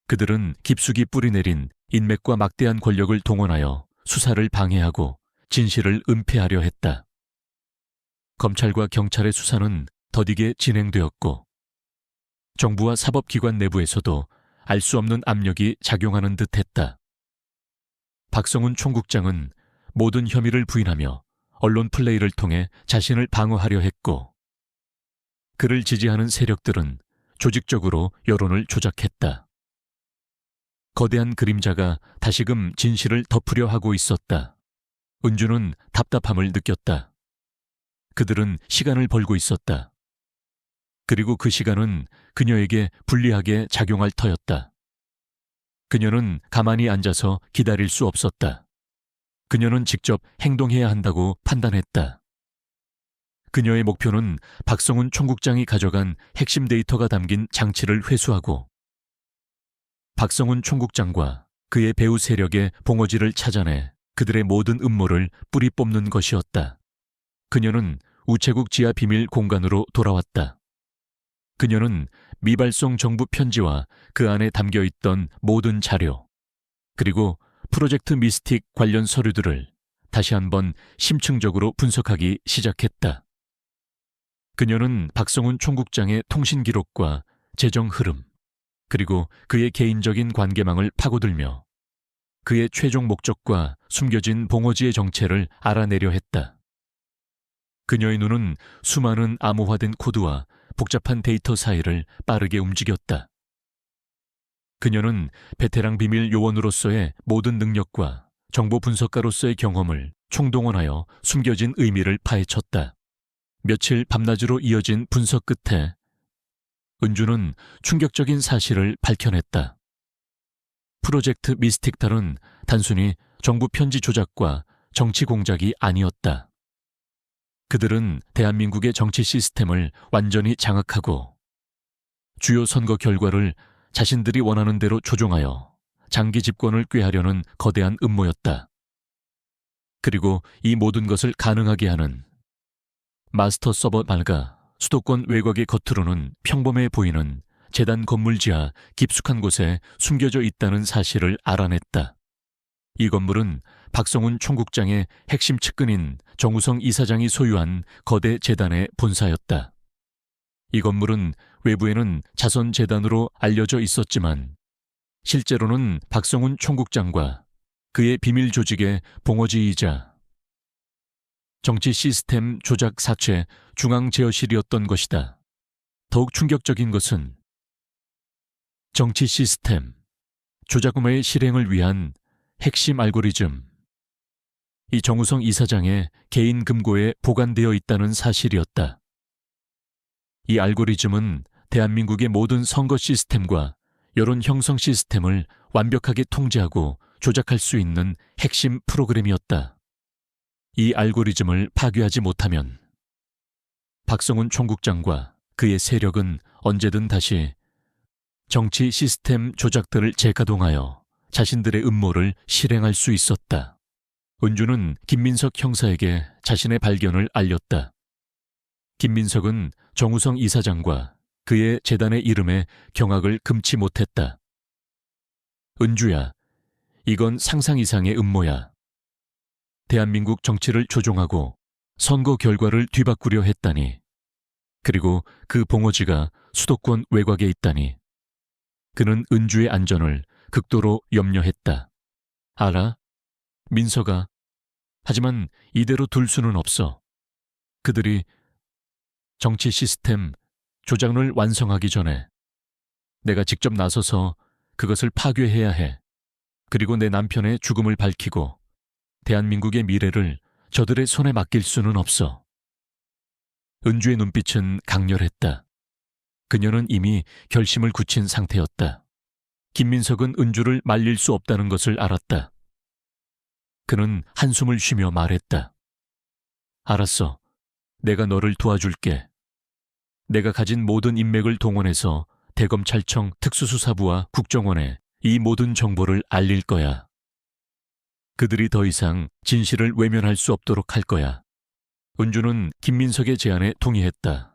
그들은 깊숙이 뿌리내린 인맥과 막대한 권력을 동원하여 수사를 방해하고 진실을 은폐하려 했다. 검찰과 경찰의 수사는 더디게 진행되었고 정부와 사법기관 내부에서도 알 수 없는 압력이 작용하는 듯했다. 박성훈 총국장은 모든 혐의를 부인하며 언론 플레이를 통해 자신을 방어하려 했고 그를 지지하는 세력들은 조직적으로 여론을 조작했다. 거대한 그림자가 다시금 진실을 덮으려 하고 있었다. 은주는 답답함을 느꼈다. 그들은 시간을 벌고 있었다. 그리고 그 시간은 그녀에게 불리하게 작용할 터였다. 그녀는 가만히 앉아서 기다릴 수 없었다. 그녀는 직접 행동해야 한다고 판단했다. 그녀의 목표는 박성훈 총국장이 가져간 핵심 데이터가 담긴 장치를 회수하고 박성훈 총국장과 그의 배후 세력의 봉오지를 찾아내 그들의 모든 음모를 뿌리 뽑는 것이었다. 그녀는 우체국 지하 비밀 공간으로 돌아왔다. 그녀는 미발송 정부 편지와 그 안에 담겨있던 모든 자료, 그리고 프로젝트 미스틱 관련 서류들을 다시 한번 심층적으로 분석하기 시작했다. 그녀는 박성훈 총국장의 통신 기록과 재정 흐름, 그리고 그의 개인적인 관계망을 파고들며 그의 최종 목적과 숨겨진 봉오지의 정체를 알아내려 했다. 그녀의 눈은 수많은 암호화된 코드와 복잡한 데이터 사이를 빠르게 움직였다. 그녀는 베테랑 비밀 요원으로서의 모든 능력과 정보 분석가로서의 경험을 총동원하여 숨겨진 의미를 파헤쳤다. 며칠 밤낮으로 이어진 분석 끝에 은주는 충격적인 사실을 밝혀냈다. 프로젝트 미스틱탈은 단순히 정부 편지 조작과 정치 공작이 아니었다. 그들은 대한민국의 정치 시스템을 완전히 장악하고 주요 선거 결과를 자신들이 원하는 대로 조종하여 장기 집권을 꾀하려는 거대한 음모였다. 그리고 이 모든 것을 가능하게 하는 마스터 서버 말과 수도권 외곽의 겉으로는 평범해 보이는 재단 건물 지하 깊숙한 곳에 숨겨져 있다는 사실을 알아냈다. 이 건물은 박성훈 총국장의 핵심 측근인 정우성 이사장이 소유한 거대 재단의 본사였다. 이 건물은 외부에는 자선재단으로 알려져 있었지만 실제로는 박성훈 총국장과 그의 비밀 조직의 봉어지이자 정치 시스템 조작 사체 중앙 제어실이었던 것이다. 더욱 충격적인 것은 정치 시스템 조작음의 실행을 위한 핵심 알고리즘, 이 정우성 이사장의 개인 금고에 보관되어 있다는 사실이었다. 이 알고리즘은 대한민국의 모든 선거 시스템과 여론 형성 시스템을 완벽하게 통제하고 조작할 수 있는 핵심 프로그램이었다. 이 알고리즘을 파괴하지 못하면 박성훈 총국장과 그의 세력은 언제든 다시 정치 시스템 조작들을 재가동하여 자신들의 음모를 실행할 수 있었다. 은주는 김민석 형사에게 자신의 발견을 알렸다. 김민석은 정우성 이사장과 그의 재단의 이름에 경악을 금치 못했다. 은주야, 이건 상상 이상의 음모야. 대한민국 정치를 조종하고 선거 결과를 뒤바꾸려 했다니. 그리고 그 봉오지가 수도권 외곽에 있다니. 그는 은주의 안전을 극도로 염려했다. 알아? 민서가. 하지만 이대로 둘 수는 없어. 그들이 정치 시스템 조작을 완성하기 전에 내가 직접 나서서 그것을 파괴해야 해. 그리고 내 남편의 죽음을 밝히고 대한민국의 미래를 저들의 손에 맡길 수는 없어. 은주의 눈빛은 강렬했다. 그녀는 이미 결심을 굳힌 상태였다. 김민석은 은주를 말릴 수 없다는 것을 알았다. 그는 한숨을 쉬며 말했다. 알았어. 내가 너를 도와줄게. 내가 가진 모든 인맥을 동원해서 대검찰청 특수수사부와 국정원에 이 모든 정보를 알릴 거야. 그들이 더 이상 진실을 외면할 수 없도록 할 거야. 은주는 김민석의 제안에 동의했다.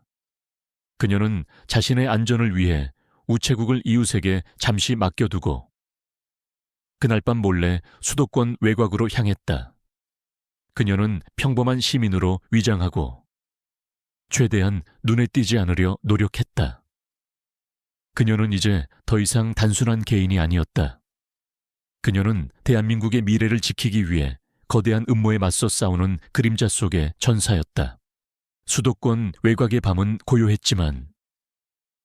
그녀는 자신의 안전을 위해 우체국을 이웃에게 잠시 맡겨두고 그날 밤 몰래 수도권 외곽으로 향했다. 그녀는 평범한 시민으로 위장하고 최대한 눈에 띄지 않으려 노력했다. 그녀는 이제 더 이상 단순한 개인이 아니었다. 그녀는 대한민국의 미래를 지키기 위해 거대한 음모에 맞서 싸우는 그림자 속의 전사였다. 수도권 외곽의 밤은 고요했지만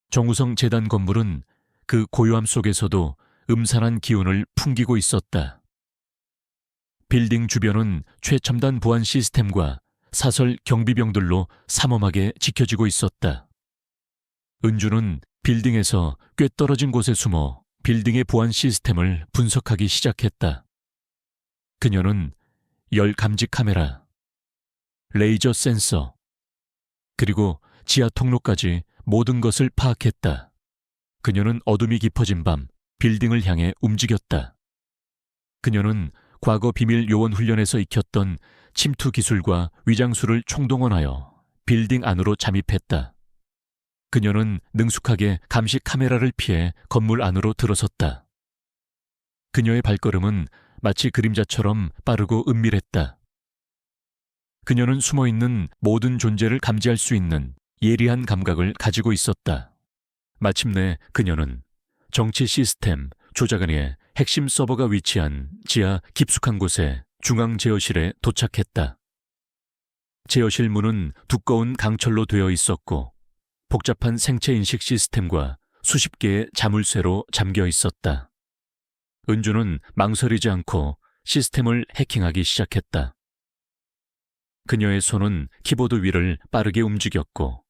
정우성 재단 건물은 그 고요함 속에서도 음산한 기운을 풍기고 있었다. 빌딩 주변은 최첨단 보안 시스템과 사설 경비병들로 삼엄하게 지켜지고 있었다. 은주는 빌딩에서 꽤 떨어진 곳에 숨어 빌딩의 보안 시스템을 분석하기 시작했다. 그녀는 열 감지 카메라, 레이저 센서, 그리고 지하 통로까지 모든 것을 파악했다. 그녀는 어둠이 깊어진 밤 빌딩을 향해 움직였다. 그녀는 과거 비밀 요원 훈련에서 익혔던 침투 기술과 위장술을 총동원하여 빌딩 안으로 잠입했다. 그녀는 능숙하게 감시 카메라를 피해 건물 안으로 들어섰다. 그녀의 발걸음은 마치 그림자처럼 빠르고 은밀했다. 그녀는 숨어있는 모든 존재를 감지할 수 있는 예리한 감각을 가지고 있었다. 마침내 그녀는 정치 시스템 조작안의 핵심 서버가 위치한 지하 깊숙한 곳에 중앙 제어실에 도착했다. 제어실 문은 두꺼운 강철로 되어 있었고 복잡한 생체 인식 시스템과 수십 개의 자물쇠로 잠겨 있었다. 은주는 망설이지 않고 시스템을 해킹하기 시작했다. 그녀의 손은 키보드 위를 빠르게 움직였고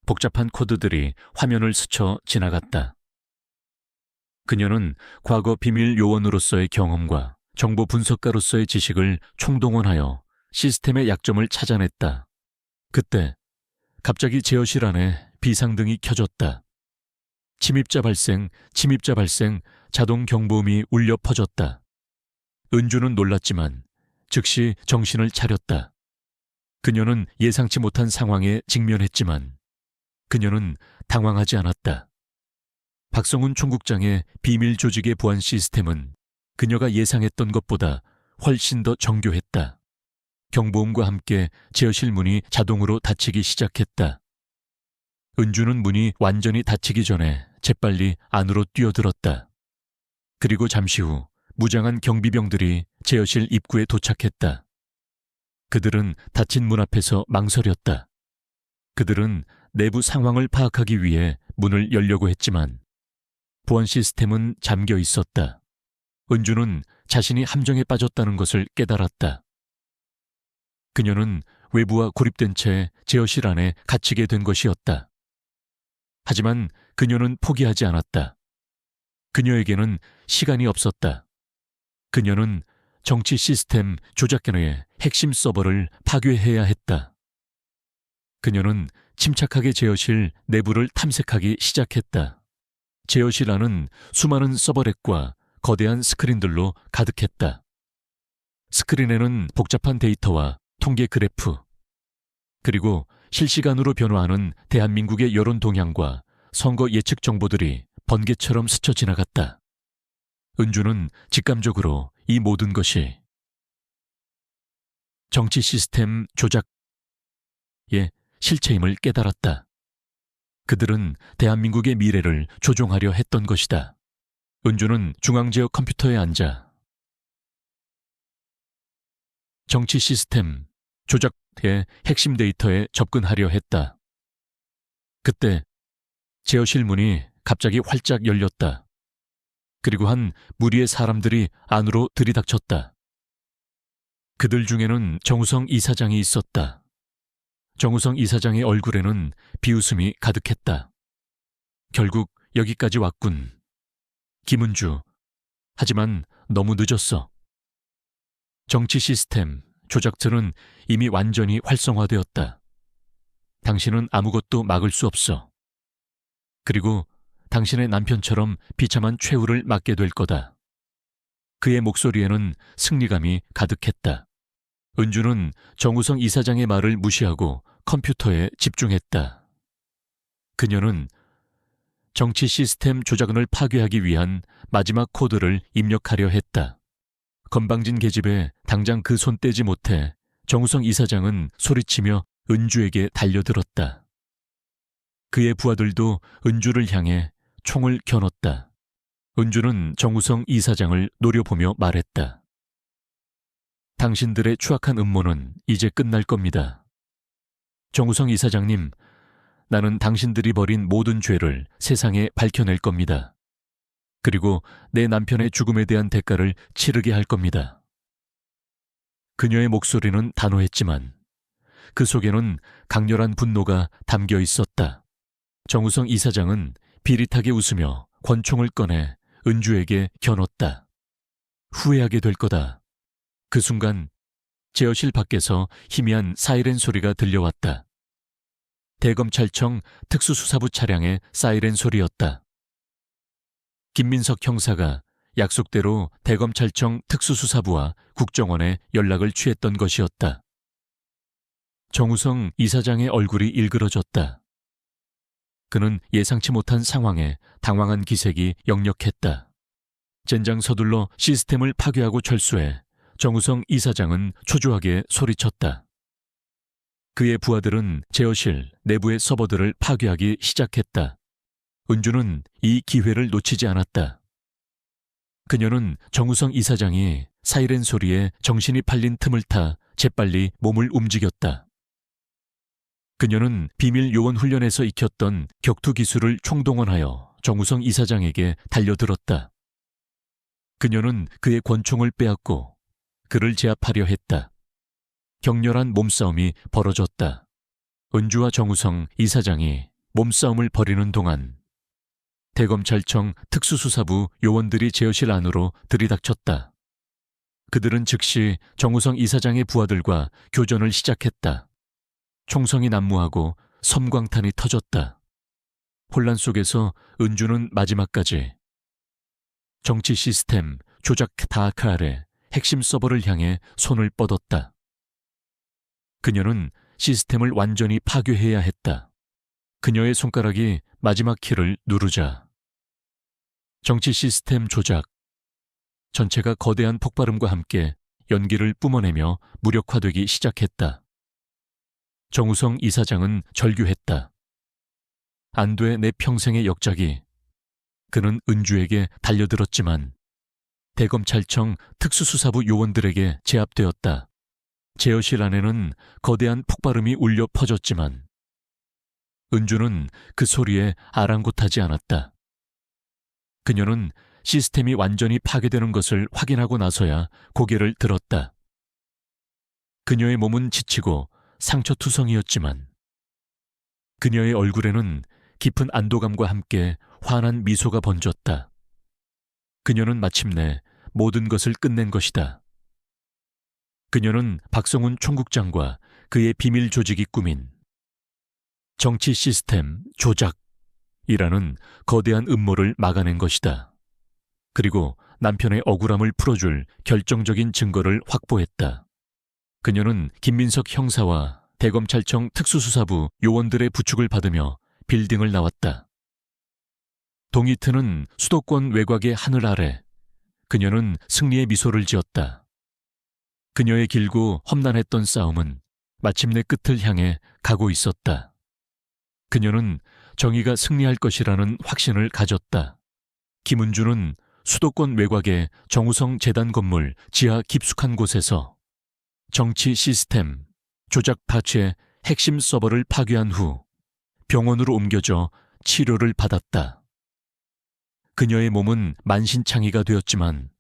복잡한 코드들이 화면을 스쳐 지나갔다. 그녀는 과거 비밀 요원으로서의 경험과 정보 분석가로서의 지식을 총동원하여 시스템의 약점을 찾아냈다. 그때 갑자기 제어실 안에 비상등이 켜졌다. 침입자 발생, 자동 경보음이 울려 퍼졌다. 은주는 놀랐지만 즉시 정신을 차렸다. 그녀는 예상치 못한 상황에 직면했지만 그녀는 당황하지 않았다. 박성훈 총국장의 비밀 조직의 보안 시스템은 그녀가 예상했던 것보다 훨씬 더 정교했다. 경보음과 함께 제어실 문이 자동으로 닫히기 시작했다. 은주는 문이 완전히 닫히기 전에 재빨리 안으로 뛰어들었다. 그리고 잠시 후 무장한 경비병들이 제어실 입구에 도착했다. 그들은 닫힌 문 앞에서 망설였다. 그들은 내부 상황을 파악하기 위해 문을 열려고 했지만 보안 시스템은 잠겨 있었다. 은주는 자신이 함정에 빠졌다는 것을 깨달았다. 그녀는 외부와 고립된 채 제어실 안에 갇히게 된 것이었다. 하지만 그녀는 포기하지 않았다. 그녀에게는 시간이 없었다. 그녀는 정치 시스템 조작견의 핵심 서버를 파괴해야 했다. 그녀는 침착하게 제어실 내부를 탐색하기 시작했다. 제어실 안은 수많은 서버렉과 거대한 스크린들로 가득했다. 스크린에는 복잡한 데이터와 통계 그래프, 그리고 실시간으로 변화하는 대한민국의 여론 동향과 선거 예측 정보들이 번개처럼 스쳐 지나갔다. 은주는 직감적으로 이 모든 것이 정치 시스템 조작의 실체임을 깨달았다. 그들은 대한민국의 미래를 조종하려 했던 것이다. 은주는 중앙지역 컴퓨터에 앉아 정치 시스템 조작의 핵심 데이터에 접근하려 했다. 그때 제어실 문이 갑자기 활짝 열렸다. 그리고 한 무리의 사람들이 안으로 들이닥쳤다. 그들 중에는 정우성 이사장이 있었다. 정우성 이사장의 얼굴에는 비웃음이 가득했다. 결국 여기까지 왔군. 김은주. 하지만 너무 늦었어. 정치 시스템 조작자는 이미 완전히 활성화되었다. 당신은 아무것도 막을 수 없어. 그리고 당신의 남편처럼 비참한 최후를 맞게 될 거다. 그의 목소리에는 승리감이 가득했다. 은주는 정우성 이사장의 말을 무시하고 컴퓨터에 집중했다. 그녀는 정치 시스템 조작을 파괴하기 위한 마지막 코드를 입력하려 했다. 건방진 계집에 당장 그 손 떼지 못해 정우성 이사장은 소리치며 은주에게 달려들었다. 그의 부하들도 은주를 향해 총을 겨눴다. 은주는 정우성 이사장을 노려보며 말했다. 당신들의 추악한 음모는 이제 끝날 겁니다. 정우성 이사장님, 나는 당신들이 벌인 모든 죄를 세상에 밝혀낼 겁니다. 그리고 내 남편의 죽음에 대한 대가를 치르게 할 겁니다. 그녀의 목소리는 단호했지만 그 속에는 강렬한 분노가 담겨 있었다. 정우성 이사장은 비릿하게 웃으며 권총을 꺼내 은주에게 겨눴다. 후회하게 될 거다. 그 순간 제어실 밖에서 희미한 사이렌 소리가 들려왔다. 대검찰청 특수수사부 차량의 사이렌 소리였다. 김민석 형사가 약속대로 대검찰청 특수수사부와 국정원에 연락을 취했던 것이었다. 정우성 이사장의 얼굴이 일그러졌다. 그는 예상치 못한 상황에 당황한 기색이 역력했다. 젠장 서둘러 시스템을 파괴하고 철수해 정우성 이사장은 초조하게 소리쳤다. 그의 부하들은 제어실 내부의 서버들을 파괴하기 시작했다. 은주는 이 기회를 놓치지 않았다. 그녀는 정우성 이사장이 사이렌 소리에 정신이 팔린 틈을 타 재빨리 몸을 움직였다. 그녀는 비밀 요원 훈련에서 익혔던 격투 기술을 총동원하여 정우성 이사장에게 달려들었다. 그녀는 그의 권총을 빼앗고 그를 제압하려 했다. 격렬한 몸싸움이 벌어졌다. 은주와 정우성 이사장이 몸싸움을 벌이는 동안 대검찰청 특수수사부 요원들이 제어실 안으로 들이닥쳤다. 그들은 즉시 정우성 이사장의 부하들과 교전을 시작했다. 총성이 난무하고 섬광탄이 터졌다. 혼란 속에서 은주는 마지막까지 정치 시스템 조작 다크 아래 핵심 서버를 향해 손을 뻗었다. 그녀는 시스템을 완전히 파괴해야 했다. 그녀의 손가락이 마지막 키를 누르자 정치 시스템 조작. 전체가 거대한 폭발음과 함께 연기를 뿜어내며 무력화되기 시작했다. 정우성 이사장은 절규했다. 안 돼, 내 평생의 역작이. 그는 은주에게 달려들었지만 대검찰청 특수수사부 요원들에게 제압되었다. 제어실 안에는 거대한 폭발음이 울려 퍼졌지만 은주는 그 소리에 아랑곳하지 않았다. 그녀는 시스템이 완전히 파괴되는 것을 확인하고 나서야 고개를 들었다. 그녀의 몸은 지치고 상처투성이었지만 그녀의 얼굴에는 깊은 안도감과 함께 환한 미소가 번졌다. 그녀는 마침내 모든 것을 끝낸 것이다. 그녀는 박성훈 총국장과 그의 비밀 조직이 꾸민 정치 시스템 조작이라는 거대한 음모를 막아낸 것이다. 그리고 남편의 억울함을 풀어줄 결정적인 증거를 확보했다. 그녀는 김민석 형사와 대검찰청 특수수사부 요원들의 부축을 받으며 빌딩을 나왔다. 동이 트는 수도권 외곽의 하늘 아래 그녀는 승리의 미소를 지었다. 그녀의 길고 험난했던 싸움은 마침내 끝을 향해 가고 있었다. 그녀는 정의가 승리할 것이라는 확신을 가졌다. 김은주는 수도권 외곽의 정우성 재단 건물 지하 깊숙한 곳에서 정치 시스템 조작 파츠의 핵심 서버를 파괴한 후 병원으로 옮겨져 치료를 받았다. 그녀의 몸은 만신창이가 되었지만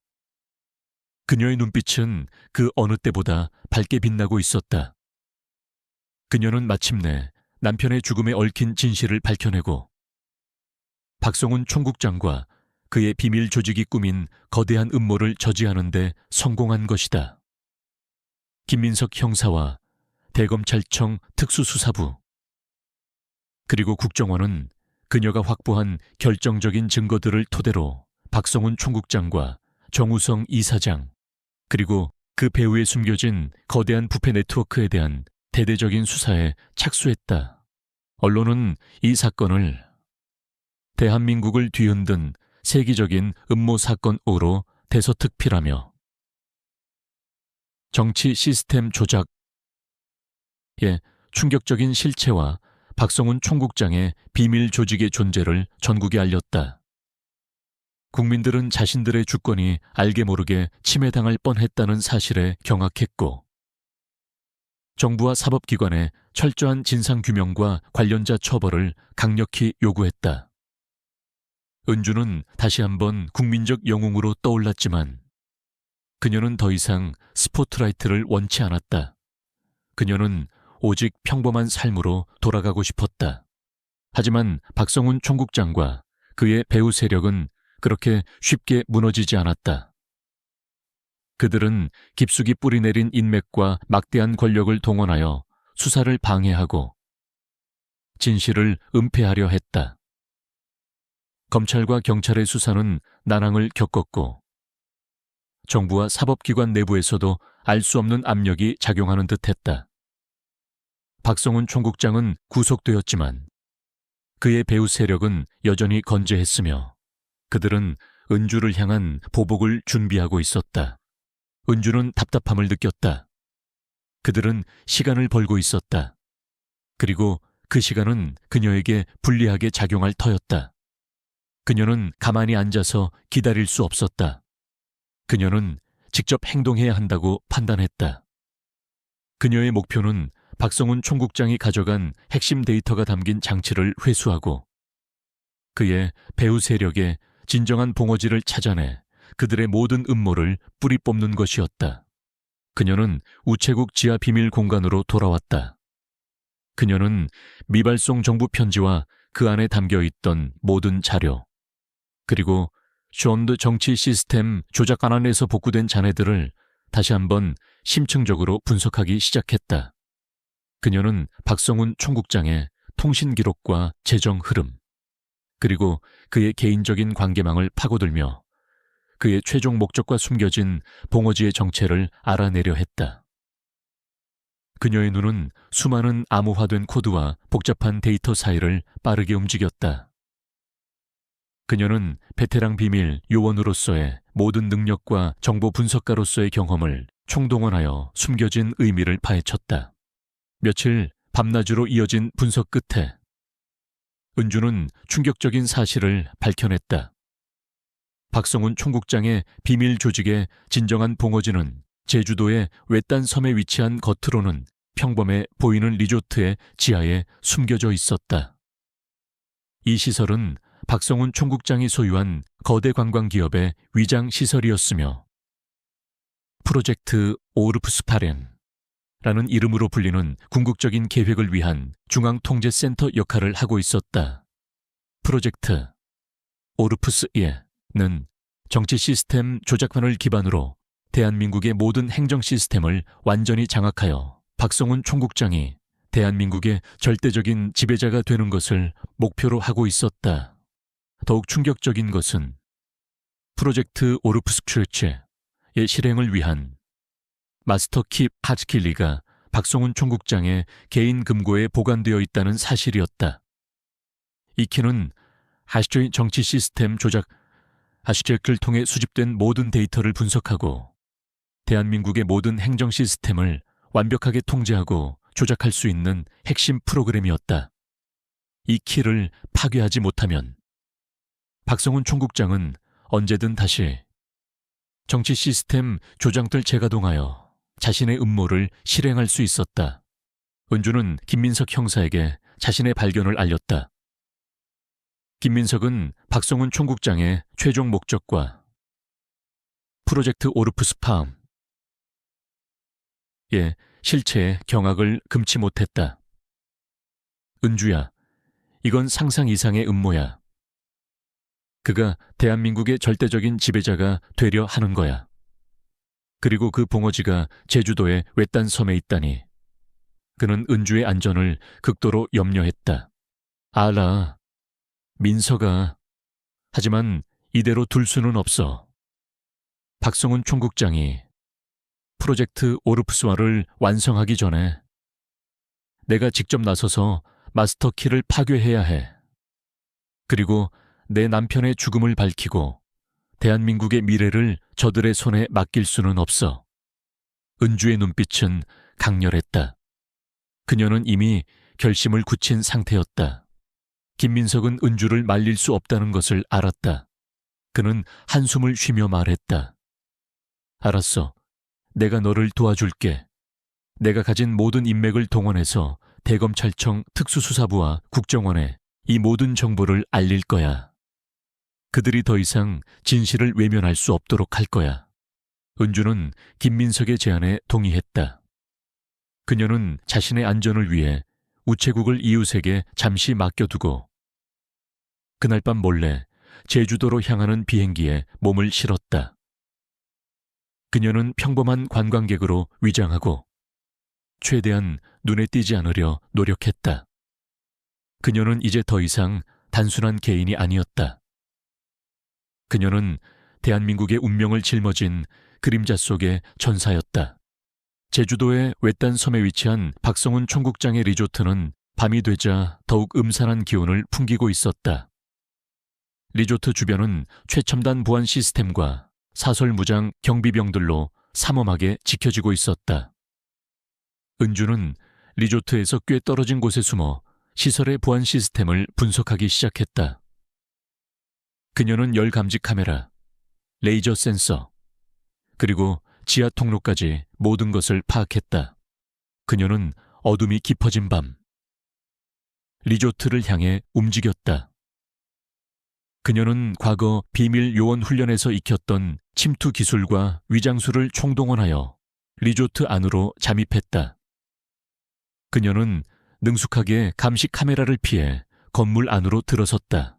그녀의 눈빛은 그 어느 때보다 밝게 빛나고 있었다. 그녀는 마침내 남편의 죽음에 얽힌 진실을 밝혀내고 박성훈 총국장과 그의 비밀 조직이 꾸민 거대한 음모를 저지하는 데 성공한 것이다. 김민석 형사와 대검찰청 특수수사부 그리고 국정원은 그녀가 확보한 결정적인 증거들을 토대로 박성훈 총국장과 정우성 이사장 그리고 그 배후에 숨겨진 거대한 부패 네트워크에 대한 대대적인 수사에 착수했다. 언론은 이 사건을 대한민국을 뒤흔든 세기적인 음모 사건으로 대서특필하며 정치 시스템 조작의 충격적인 실체와 박성훈 총국장의 비밀 조직의 존재를 전국에 알렸다. 국민들은 자신들의 주권이 알게 모르게 침해당할 뻔했다는 사실에 경악했고 정부와 사법기관의 철저한 진상규명과 관련자 처벌을 강력히 요구했다. 은주는 다시 한번 국민적 영웅으로 떠올랐지만 그녀는 더 이상 스포트라이트를 원치 않았다. 그녀는 오직 평범한 삶으로 돌아가고 싶었다. 하지만 박성훈 총국장과 그의 배후 세력은 그렇게 쉽게 무너지지 않았다. 그들은 깊숙이 뿌리내린 인맥과 막대한 권력을 동원하여 수사를 방해하고 진실을 은폐하려 했다. 검찰과 경찰의 수사는 난항을 겪었고 정부와 사법기관 내부에서도 알 수 없는 압력이 작용하는 듯했다. 박성훈 총국장은 구속되었지만 그의 배후 세력은 여전히 건재했으며 그들은 은주를 향한 보복을 준비하고 있었다. 은주는 답답함을 느꼈다. 그들은 시간을 벌고 있었다. 그리고 그 시간은 그녀에게 불리하게 작용할 터였다. 그녀는 가만히 앉아서 기다릴 수 없었다. 그녀는 직접 행동해야 한다고 판단했다. 그녀의 목표는 박성훈 총국장이 가져간 핵심 데이터가 담긴 장치를 회수하고 그의 배후 세력의 진정한 봉어지를 찾아내 그들의 모든 음모를 뿌리 뽑는 것이었다. 그녀는 우체국 지하 비밀 공간으로 돌아왔다. 그녀는 미발송 정부 편지와 그 안에 담겨있던 모든 자료 그리고 존드 정치 시스템 조작 안에서 복구된 잔해들을 다시 한번 심층적으로 분석하기 시작했다. 그녀는 박성훈 총국장의 통신 기록과 재정 흐름 그리고 그의 개인적인 관계망을 파고들며 그의 최종 목적과 숨겨진 봉어지의 정체를 알아내려 했다. 그녀의 눈은 수많은 암호화된 코드와 복잡한 데이터 사이를 빠르게 움직였다. 그녀는 베테랑 비밀 요원으로서의 모든 능력과 정보 분석가로서의 경험을 총동원하여 숨겨진 의미를 파헤쳤다. 며칠 밤낮으로 이어진 분석 끝에 은주는 충격적인 사실을 밝혀냈다. 박성훈 총국장의 비밀 조직의 진정한 봉어지는 제주도의 외딴 섬에 위치한 겉으로는 평범해 보이는 리조트의 지하에 숨겨져 있었다. 이 시설은 박성훈 총국장이 소유한 거대 관광기업의 위장 시설이었으며 프로젝트 오르프스파렌 라는 이름으로 불리는 궁극적인 계획을 위한 중앙통제센터 역할을 하고 있었다. 프로젝트 오르프스에는 정치 시스템 조작판을 기반으로 대한민국의 모든 행정 시스템을 완전히 장악하여 박성훈 총국장이 대한민국의 절대적인 지배자가 되는 것을 목표로 하고 있었다. 더욱 충격적인 것은 프로젝트 오르프스큐츠의 실행을 위한 마스터 킵 하츠킬리가 박성훈 총국장의 개인 금고에 보관되어 있다는 사실이었다. 이 키는 하시의 정치 시스템 조작 하시잭을 통해 수집된 모든 데이터를 분석하고 대한민국의 모든 행정 시스템을 완벽하게 통제하고 조작할 수 있는 핵심 프로그램이었다. 이 키를 파괴하지 못하면 박성훈 총국장은 언제든 다시 정치 시스템 조작들 재가동하여 자신의 음모를 실행할 수 있었다. 은주는 김민석 형사에게 자신의 발견을 알렸다. 김민석은 박성훈 총국장의 최종 목적과 프로젝트 오르프스팜의 실체의 경악을 금치 못했다. 은주야, 이건 상상 이상의 음모야. 그가 대한민국의 절대적인 지배자가 되려 하는 거야. 그리고 그 봉어지가 제주도의 외딴 섬에 있다니. 그는 은주의 안전을 극도로 염려했다. 알아. 민서가. 하지만 이대로 둘 수는 없어. 박성훈 총국장이 프로젝트 오르프스화를 완성하기 전에 내가 직접 나서서 마스터 키를 파괴해야 해. 그리고 내 남편의 죽음을 밝히고 대한민국의 미래를 저들의 손에 맡길 수는 없어. 은주의 눈빛은 강렬했다. 그녀는 이미 결심을 굳힌 상태였다. 김민석은 은주를 말릴 수 없다는 것을 알았다. 그는 한숨을 쉬며 말했다. 알았어. 내가 너를 도와줄게. 내가 가진 모든 인맥을 동원해서 대검찰청 특수수사부와 국정원에 이 모든 정보를 알릴 거야. 그들이 더 이상 진실을 외면할 수 없도록 할 거야. 은주는 김민석의 제안에 동의했다. 그녀는 자신의 안전을 위해 우체국을 이웃에게 잠시 맡겨두고 그날 밤 몰래 제주도로 향하는 비행기에 몸을 실었다. 그녀는 평범한 관광객으로 위장하고 최대한 눈에 띄지 않으려 노력했다. 그녀는 이제 더 이상 단순한 개인이 아니었다. 그녀는 대한민국의 운명을 짊어진 그림자 속의 전사였다. 제주도의 외딴 섬에 위치한 박성훈 총국장의 리조트는 밤이 되자 더욱 음산한 기운을 풍기고 있었다. 리조트 주변은 최첨단 보안 시스템과 사설무장 경비병들로 삼엄하게 지켜지고 있었다. 은주는 리조트에서 꽤 떨어진 곳에 숨어 시설의 보안 시스템을 분석하기 시작했다. 그녀는 열 감지 카메라, 레이저 센서, 그리고 지하 통로까지 모든 것을 파악했다. 그녀는 어둠이 깊어진 밤, 리조트를 향해 움직였다. 그녀는 과거 비밀 요원 훈련에서 익혔던 침투 기술과 위장술을 총동원하여 리조트 안으로 잠입했다. 그녀는 능숙하게 감시 카메라를 피해 건물 안으로 들어섰다.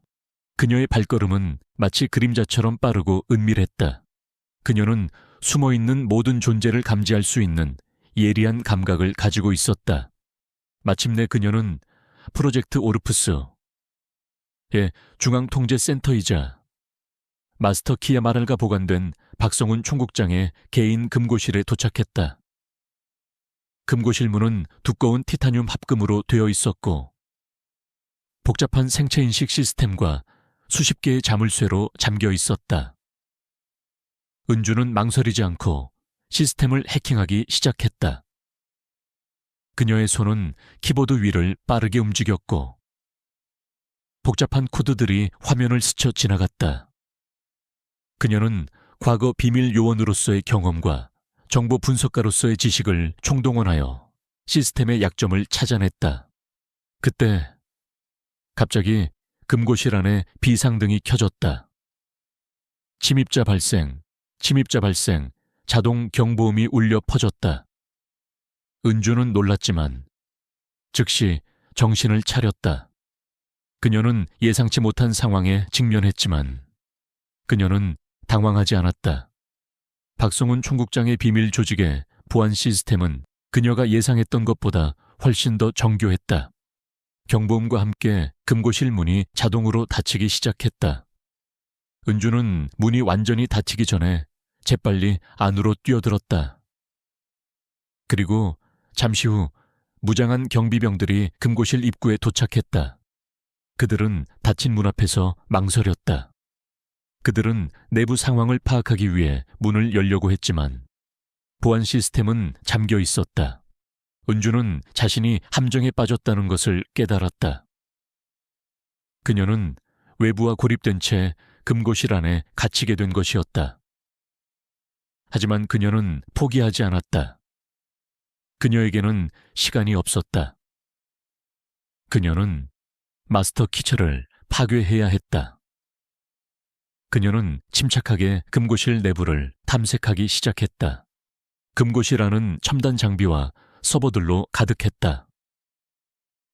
그녀의 발걸음은 마치 그림자처럼 빠르고 은밀했다. 그녀는 숨어있는 모든 존재를 감지할 수 있는 예리한 감각을 가지고 있었다. 마침내 그녀는 프로젝트 오르프스의 중앙통제센터이자 마스터 키야마랄가 보관된 박성훈 총국장의 개인 금고실에 도착했다. 금고실 문은 두꺼운 티타늄 합금으로 되어 있었고 복잡한 생체인식 시스템과 수십 개의 자물쇠로 잠겨 있었다. 은주는 망설이지 않고 시스템을 해킹하기 시작했다. 그녀의 손은 키보드 위를 빠르게 움직였고 복잡한 코드들이 화면을 스쳐 지나갔다. 그녀는 과거 비밀 요원으로서의 경험과 정보 분석가로서의 지식을 총동원하여 시스템의 약점을 찾아냈다. 그때 갑자기 금고실 안에 비상등이 켜졌다. 침입자 발생, 침입자 발생, 자동 경보음이 울려 퍼졌다. 은주는 놀랐지만 즉시 정신을 차렸다. 그녀는 예상치 못한 상황에 직면했지만 그녀는 당황하지 않았다. 박성훈 총국장의 비밀 조직의 보안 시스템은 그녀가 예상했던 것보다 훨씬 더 정교했다. 경보음과 함께 금고실 문이 자동으로 닫히기 시작했다. 은주는 문이 완전히 닫히기 전에 재빨리 안으로 뛰어들었다. 그리고 잠시 후 무장한 경비병들이 금고실 입구에 도착했다. 그들은 닫힌 문 앞에서 망설였다. 그들은 내부 상황을 파악하기 위해 문을 열려고 했지만 보안 시스템은 잠겨 있었다. 은주는 자신이 함정에 빠졌다는 것을 깨달았다. 그녀는 외부와 고립된 채 금고실 안에 갇히게 된 것이었다. 하지만 그녀는 포기하지 않았다. 그녀에게는 시간이 없었다. 그녀는 마스터 키처를 파괴해야 했다. 그녀는 침착하게 금고실 내부를 탐색하기 시작했다. 금고실 안은 첨단 장비와 서버들로 가득했다.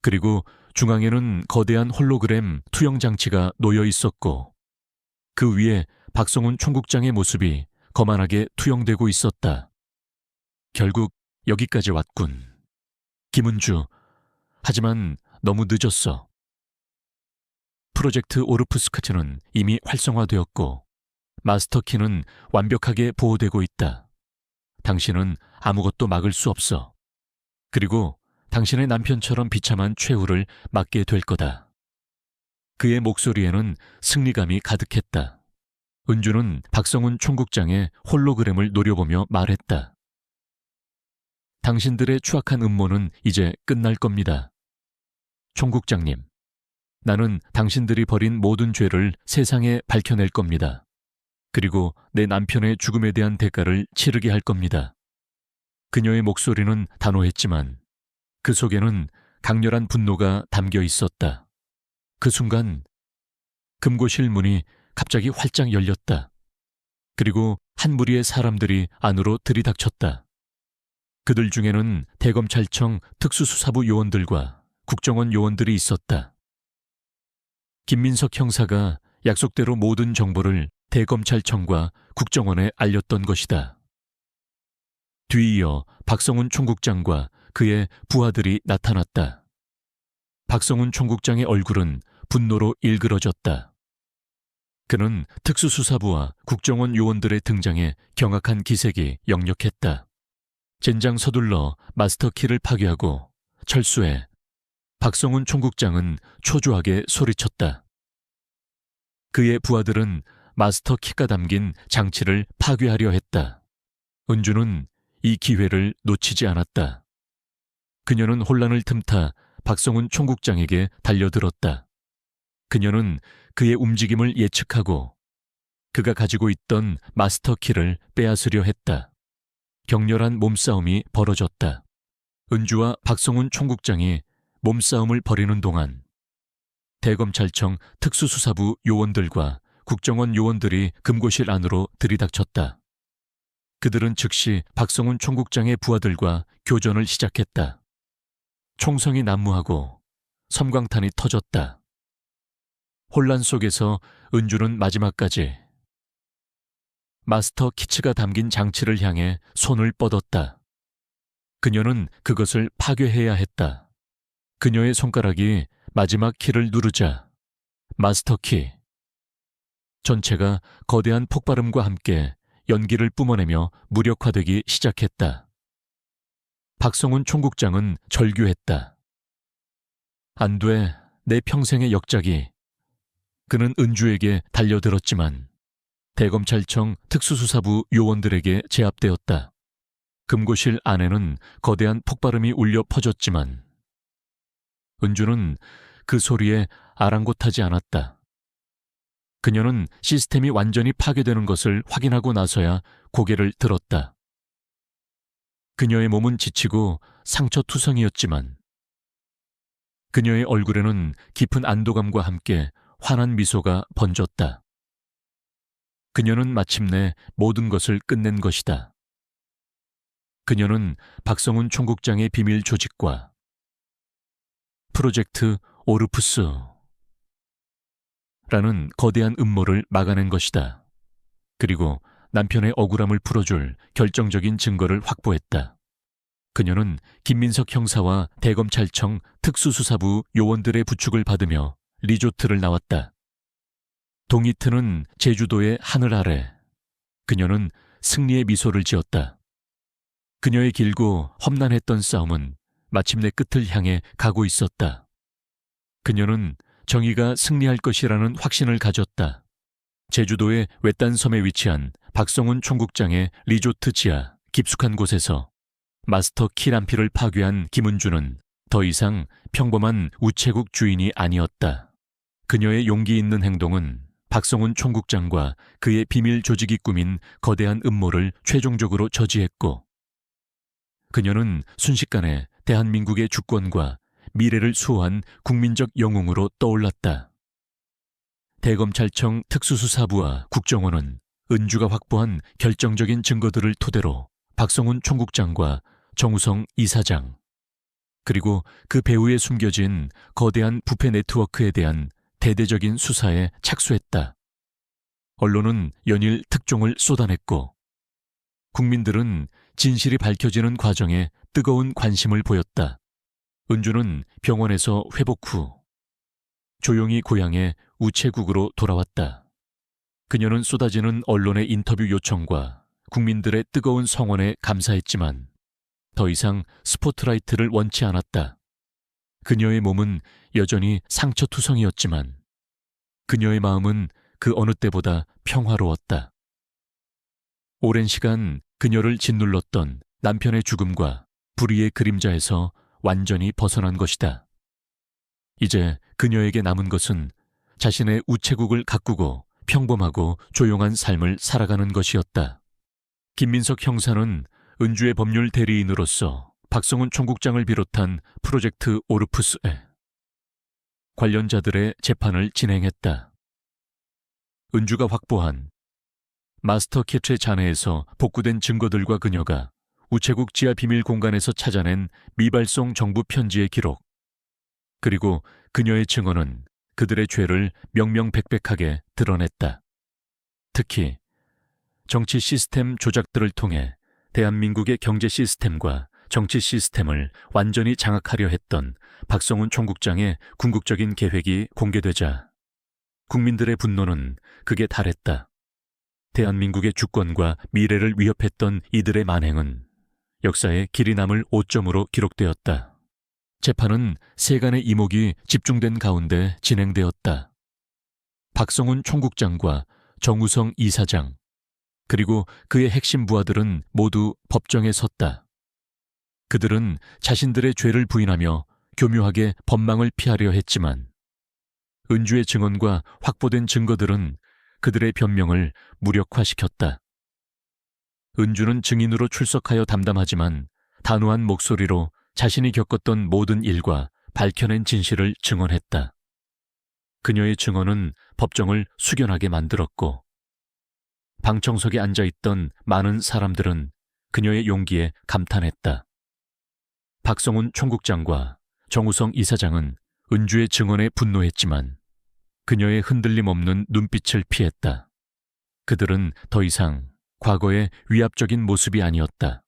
그리고 중앙에는 거대한 홀로그램 투영 장치가 놓여 있었고 그 위에 박성훈 총국장의 모습이 거만하게 투영되고 있었다. 결국 여기까지 왔군. 김은주, 하지만 너무 늦었어. 프로젝트 오르프스카트는 이미 활성화되었고 마스터키는 완벽하게 보호되고 있다. 당신은 아무것도 막을 수 없어. 그리고 당신의 남편처럼 비참한 최후를 맞게 될 거다. 그의 목소리에는 승리감이 가득했다. 은주는 박성훈 총국장의 홀로그램을 노려보며 말했다. 당신들의 추악한 음모는 이제 끝날 겁니다. 총국장님, 나는 당신들이 벌인 모든 죄를 세상에 밝혀낼 겁니다. 그리고 내 남편의 죽음에 대한 대가를 치르게 할 겁니다. 그녀의 목소리는 단호했지만 그 속에는 강렬한 분노가 담겨 있었다. 그 순간 금고실 문이 갑자기 활짝 열렸다. 그리고 한 무리의 사람들이 안으로 들이닥쳤다. 그들 중에는 대검찰청 특수수사부 요원들과 국정원 요원들이 있었다. 김민석 형사가 약속대로 모든 정보를 대검찰청과 국정원에 알렸던 것이다. 뒤이어 박성훈 총국장과 그의 부하들이 나타났다. 박성훈 총국장의 얼굴은 분노로 일그러졌다. 그는 특수수사부와 국정원 요원들의 등장에 경악한 기색이 역력했다. 젠장 서둘러 마스터키를 파괴하고 철수해. 박성훈 총국장은 초조하게 소리쳤다. 그의 부하들은 마스터키가 담긴 장치를 파괴하려 했다. 은주는 이 기회를 놓치지 않았다. 그녀는 혼란을 틈타 박성훈 총국장에게 달려들었다. 그녀는 그의 움직임을 예측하고 그가 가지고 있던 마스터키를 빼앗으려 했다. 격렬한 몸싸움이 벌어졌다. 은주와 박성훈 총국장이 몸싸움을 벌이는 동안 대검찰청 특수수사부 요원들과 국정원 요원들이 금고실 안으로 들이닥쳤다. 그들은 즉시 박성훈 총국장의 부하들과 교전을 시작했다. 총성이 난무하고 섬광탄이 터졌다. 혼란 속에서 은주는 마지막까지 마스터 키츠가 담긴 장치를 향해 손을 뻗었다. 그녀는 그것을 파괴해야 했다. 그녀의 손가락이 마지막 키를 누르자 마스터 키. 전체가 거대한 폭발음과 함께 연기를 뿜어내며 무력화되기 시작했다. 박성훈 총국장은 절규했다. 안 돼, 내 평생의 역작이. 그는 은주에게 달려들었지만 대검찰청 특수수사부 요원들에게 제압되었다. 금고실 안에는 거대한 폭발음이 울려 퍼졌지만 은주는 그 소리에 아랑곳하지 않았다. 그녀는 시스템이 완전히 파괴되는 것을 확인하고 나서야 고개를 들었다. 그녀의 몸은 지치고 상처투성이었지만 그녀의 얼굴에는 깊은 안도감과 함께 환한 미소가 번졌다. 그녀는 마침내 모든 것을 끝낸 것이다. 그녀는 박성훈 총국장의 비밀 조직과 프로젝트 오르푸스라는 거대한 음모를 막아낸 것이다. 그리고 남편의 억울함을 풀어줄 결정적인 증거를 확보했다. 그녀는 김민석 형사와 대검찰청 특수수사부 요원들의 부축을 받으며 리조트를 나왔다. 동이 트는 제주도의 하늘 아래 그녀는 승리의 미소를 지었다. 그녀의 길고 험난했던 싸움은 마침내 끝을 향해 가고 있었다. 그녀는 정의가 승리할 것이라는 확신을 가졌다. 제주도의 외딴 섬에 위치한 박성훈 총국장의 리조트 지하 깊숙한 곳에서 마스터 키람피를 파괴한 김은주는 더 이상 평범한 우체국 주인이 아니었다. 그녀의 용기 있는 행동은 박성훈 총국장과 그의 비밀 조직이 꾸민 거대한 음모를 최종적으로 저지했고 그녀는 순식간에 대한민국의 주권과 미래를 수호한 국민적 영웅으로 떠올랐다. 대검찰청 특수수사부와 국정원은 은주가 확보한 결정적인 증거들을 토대로 박성훈 총국장과 정우성 이사장 그리고 그 배후에 숨겨진 거대한 부패 네트워크에 대한 대대적인 수사에 착수했다. 언론은 연일 특종을 쏟아냈고 국민들은 진실이 밝혀지는 과정에 뜨거운 관심을 보였다. 은주는 병원에서 회복 후 조용히 고향의 우체국으로 돌아왔다. 그녀는 쏟아지는 언론의 인터뷰 요청과 국민들의 뜨거운 성원에 감사했지만 더 이상 스포트라이트를 원치 않았다. 그녀의 몸은 여전히 상처투성이었지만 그녀의 마음은 그 어느 때보다 평화로웠다. 오랜 시간 그녀를 짓눌렀던 남편의 죽음과 불의의 그림자에서 완전히 벗어난 것이다. 이제 그녀에게 남은 것은 자신의 우체국을 가꾸고 평범하고 조용한 삶을 살아가는 것이었다. 김민석 형사는 은주의 법률 대리인으로서 박성훈 총국장을 비롯한 프로젝트 오르푸스에 관련자들의 재판을 진행했다. 은주가 확보한 마스터 키트의 잔해에서 복구된 증거들과 그녀가 우체국 지하 비밀 공간에서 찾아낸 미발송 정부 편지의 기록, 그리고 그녀의 증언은 그들의 죄를 명명백백하게 드러냈다. 특히 정치 시스템 조작들을 통해 대한민국의 경제 시스템과 정치 시스템을 완전히 장악하려 했던 박성훈 총국장의 궁극적인 계획이 공개되자 국민들의 분노는 극에 달했다. 대한민국의 주권과 미래를 위협했던 이들의 만행은 역사에 길이 남을 오점으로 기록되었다. 재판은 세간의 이목이 집중된 가운데 진행되었다. 박성훈 총국장과 정우성 이사장, 그리고 그의 핵심 부하들은 모두 법정에 섰다. 그들은 자신들의 죄를 부인하며 교묘하게 법망을 피하려 했지만 은주의 증언과 확보된 증거들은 그들의 변명을 무력화시켰다. 은주는 증인으로 출석하여 담담하지만 단호한 목소리로 자신이 겪었던 모든 일과 밝혀낸 진실을 증언했다. 그녀의 증언은 법정을 숙연하게 만들었고 방청석에 앉아있던 많은 사람들은 그녀의 용기에 감탄했다. 박성훈 총국장과 정우성 이사장은 은주의 증언에 분노했지만 그녀의 흔들림 없는 눈빛을 피했다. 그들은 더 이상 과거의 위압적인 모습이 아니었다.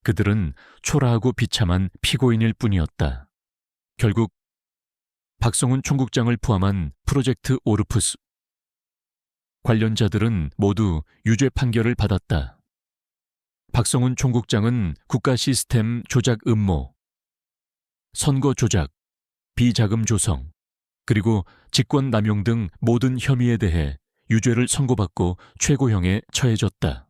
그들은 초라하고 비참한 피고인일 뿐이었다. 결국 박성훈 총국장을 포함한 프로젝트 오르푸스 관련자들은 모두 유죄 판결을 받았다. 박성훈 총국장은 국가 시스템 조작 음모, 선거 조작, 비자금 조성, 그리고 직권 남용 등 모든 혐의에 대해 유죄를 선고받고 최고형에 처해졌다.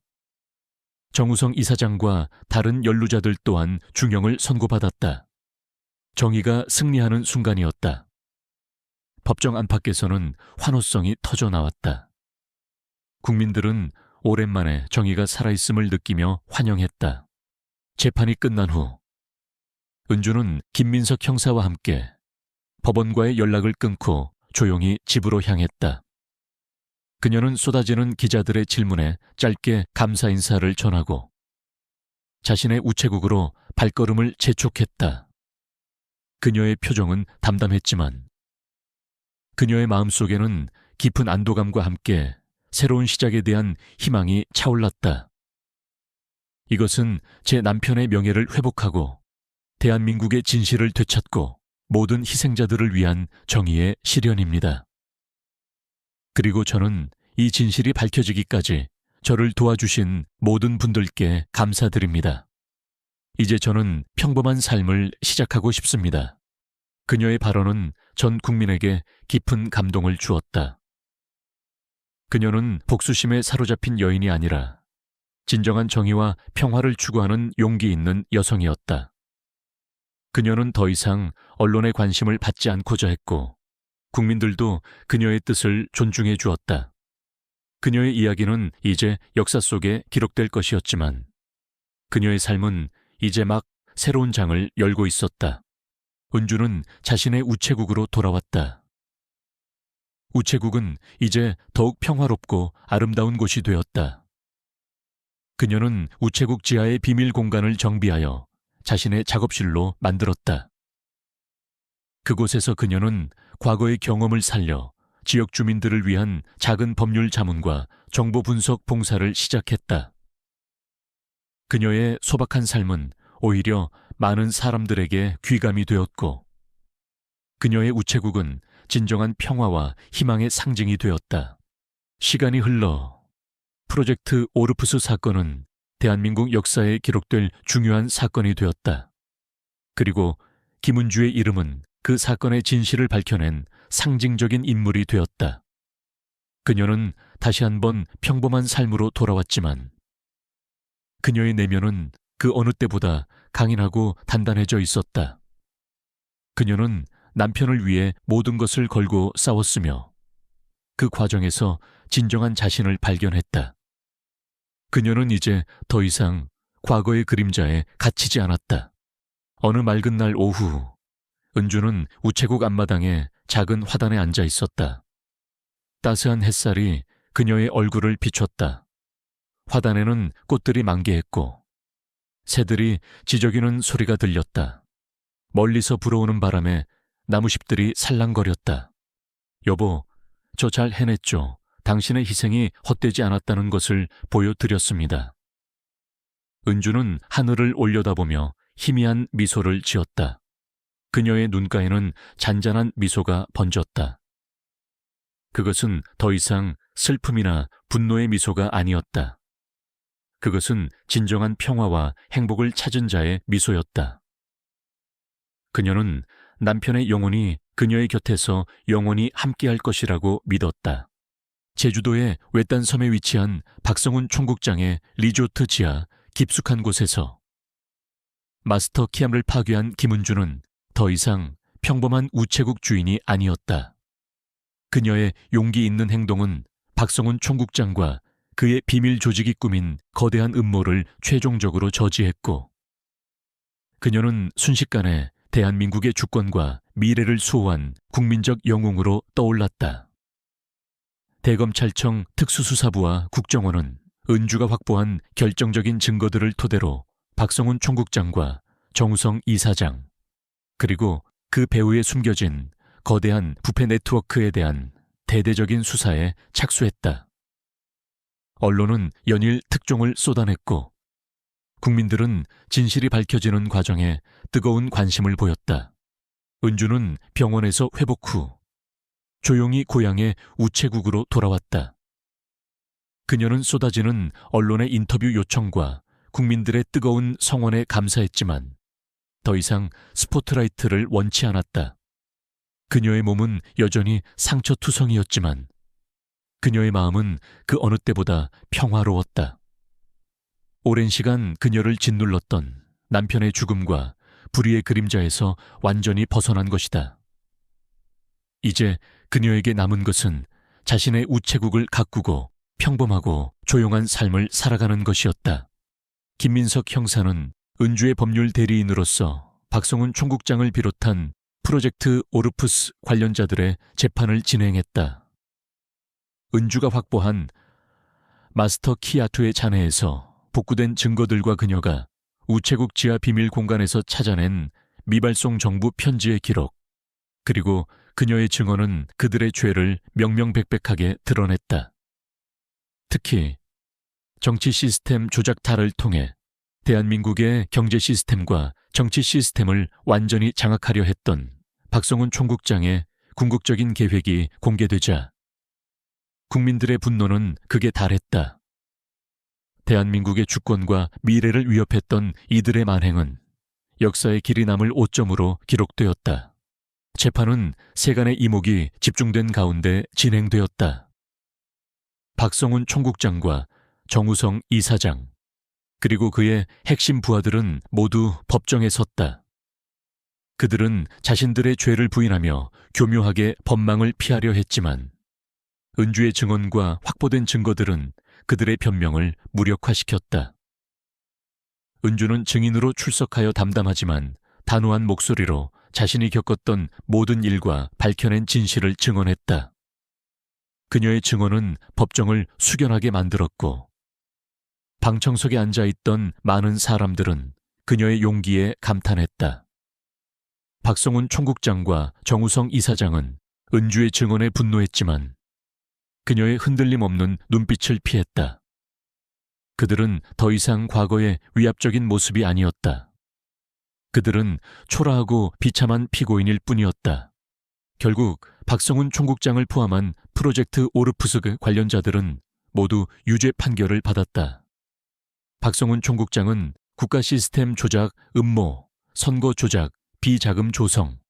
정우성 이사장과 다른 연루자들 또한 중형을 선고받았다. 정의가 승리하는 순간이었다. 법정 안팎에서는 환호성이 터져 나왔다. 국민들은 오랜만에 정의가 살아있음을 느끼며 환영했다. 재판이 끝난 후 은주는 김민석 형사와 함께 법원과의 연락을 끊고 조용히 집으로 향했다. 그녀는 쏟아지는 기자들의 질문에 짧게 감사 인사를 전하고 자신의 우체국으로 발걸음을 재촉했다. 그녀의 표정은 담담했지만 그녀의 마음속에는 깊은 안도감과 함께 새로운 시작에 대한 희망이 차올랐다. 이것은 제 남편의 명예를 회복하고 대한민국의 진실을 되찾고 모든 희생자들을 위한 정의의 실현입니다. 그리고 저는 이 진실이 밝혀지기까지 저를 도와주신 모든 분들께 감사드립니다. 이제 저는 평범한 삶을 시작하고 싶습니다. 그녀의 발언은 전 국민에게 깊은 감동을 주었다. 그녀는 복수심에 사로잡힌 여인이 아니라 진정한 정의와 평화를 추구하는 용기 있는 여성이었다. 그녀는 더 이상 언론의 관심을 받지 않고자 했고 국민들도 그녀의 뜻을 존중해 주었다. 그녀의 이야기는 이제 역사 속에 기록될 것이었지만 그녀의 삶은 이제 막 새로운 장을 열고 있었다. 은주는 자신의 우체국으로 돌아왔다. 우체국은 이제 더욱 평화롭고 아름다운 곳이 되었다. 그녀는 우체국 지하의 비밀 공간을 정비하여 자신의 작업실로 만들었다. 그곳에서 그녀는 과거의 경험을 살려 지역 주민들을 위한 작은 법률 자문과 정보 분석 봉사를 시작했다. 그녀의 소박한 삶은 오히려 많은 사람들에게 귀감이 되었고 그녀의 우체국은 진정한 평화와 희망의 상징이 되었다. 시간이 흘러 프로젝트 오르푸스 사건은 대한민국 역사에 기록될 중요한 사건이 되었다. 그리고 김은주의 이름은 그 사건의 진실을 밝혀낸 상징적인 인물이 되었다. 그녀는 다시 한번 평범한 삶으로 돌아왔지만 그녀의 내면은 그 어느 때보다 강인하고 단단해져 있었다. 그녀는 남편을 위해 모든 것을 걸고 싸웠으며 그 과정에서 진정한 자신을 발견했다. 그녀는 이제 더 이상 과거의 그림자에 갇히지 않았다. 어느 맑은 날 오후 은주는 우체국 앞마당에 작은 화단에 앉아 있었다. 따스한 햇살이 그녀의 얼굴을 비췄다. 화단에는 꽃들이 만개했고 새들이 지저귀는 소리가 들렸다. 멀리서 불어오는 바람에 나무잎들이 살랑거렸다. 여보, 저 잘 해냈죠. 당신의 희생이 헛되지 않았다는 것을 보여드렸습니다. 은주는 하늘을 올려다보며 희미한 미소를 지었다. 그녀의 눈가에는 잔잔한 미소가 번졌다. 그것은 더 이상 슬픔이나 분노의 미소가 아니었다. 그것은 진정한 평화와 행복을 찾은 자의 미소였다. 그녀는 남편의 영혼이 그녀의 곁에서 영원히 함께할 것이라고 믿었다. 제주도의 외딴 섬에 위치한 박성훈 총국장의 리조트 지하 깊숙한 곳에서 마스터 키암을 파괴한 김은주는 더 이상 평범한 우체국 주인이 아니었다. 그녀의 용기 있는 행동은 박성훈 총국장과 그의 비밀 조직이 꾸민 거대한 음모를 최종적으로 저지했고 그녀는 순식간에 대한민국의 주권과 미래를 수호한 국민적 영웅으로 떠올랐다. 대검찰청 특수수사부와 국정원은 은주가 확보한 결정적인 증거들을 토대로 박성훈 총국장과 정우성 이사장 그리고 그 배후에 숨겨진 거대한 부패 네트워크에 대한 대대적인 수사에 착수했다. 언론은 연일 특종을 쏟아냈고 국민들은 진실이 밝혀지는 과정에 뜨거운 관심을 보였다. 은주는 병원에서 회복 후 조용히 고향의 우체국으로 돌아왔다. 그녀는 쏟아지는 언론의 인터뷰 요청과 국민들의 뜨거운 성원에 감사했지만 더 이상 스포트라이트를 원치 않았다. 그녀의 몸은 여전히 상처투성이었지만 그녀의 마음은 그 어느 때보다 평화로웠다. 오랜 시간 그녀를 짓눌렀던 남편의 죽음과 불의의 그림자에서 완전히 벗어난 것이다. 이제 그녀에게 남은 것은 자신의 우체국을 가꾸고 평범하고 조용한 삶을 살아가는 것이었다. 김민석 형사는 은주의 법률 대리인으로서 박성훈 총국장을 비롯한 프로젝트 오르푸스 관련자들의 재판을 진행했다. 은주가 확보한 마스터 키아투의 잔해에서 복구된 증거들과 그녀가 우체국 지하 비밀 공간에서 찾아낸 미발송 정부 편지의 기록, 그리고 그녀의 증언은 그들의 죄를 명명백백하게 드러냈다. 특히 정치 시스템 조작 탈을 통해 대한민국의 경제 시스템과 정치 시스템을 완전히 장악하려 했던 박성훈 총국장의 궁극적인 계획이 공개되자 국민들의 분노는 극에 달했다. 대한민국의 주권과 미래를 위협했던 이들의 만행은 역사의 길이 남을 오점으로 기록되었다. 재판은 세간의 이목이 집중된 가운데 진행되었다. 박성훈 총국장과 정우성 이사장, 그리고 그의 핵심 부하들은 모두 법정에 섰다. 그들은 자신들의 죄를 부인하며 교묘하게 법망을 피하려 했지만 은주의 증언과 확보된 증거들은 그들의 변명을 무력화시켰다. 은주는 증인으로 출석하여 담담하지만 단호한 목소리로 자신이 겪었던 모든 일과 밝혀낸 진실을 증언했다. 그녀의 증언은 법정을 숙연하게 만들었고 방청석에 앉아있던 많은 사람들은 그녀의 용기에 감탄했다. 박성훈 총국장과 정우성 이사장은 은주의 증언에 분노했지만 그녀의 흔들림 없는 눈빛을 피했다. 그들은 더 이상 과거의 위압적인 모습이 아니었다. 그들은 초라하고 비참한 피고인일 뿐이었다. 결국 박성훈 총국장을 포함한 프로젝트 오르푸스 관련자들은 모두 유죄 판결을 받았다. 박성훈 총국장은 국가 시스템 조작, 음모, 선거 조작, 비자금 조성,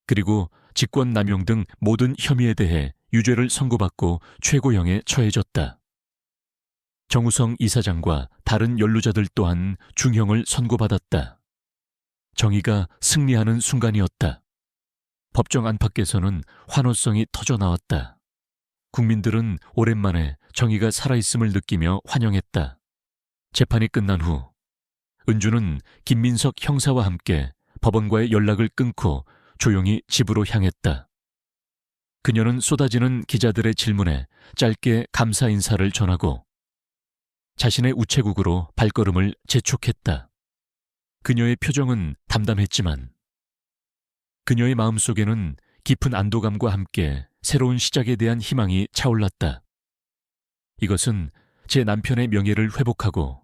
그리고 직권 남용 등 모든 혐의에 대해 유죄를 선고받고 최고형에 처해졌다. 정우성 이사장과 다른 연루자들 또한 중형을 선고받았다. 정의가 승리하는 순간이었다. 법정 안팎에서는 환호성이 터져나왔다. 국민들은 오랜만에 정의가 살아있음을 느끼며 환영했다. 재판이 끝난 후 은주는 김민석 형사와 함께 법원과의 연락을 끊고 조용히 집으로 향했다. 그녀는 쏟아지는 기자들의 질문에 짧게 감사 인사를 전하고 자신의 우체국으로 발걸음을 재촉했다. 그녀의 표정은 담담했지만 그녀의 마음속에는 깊은 안도감과 함께 새로운 시작에 대한 희망이 차올랐다. 이것은 제 남편의 명예를 회복하고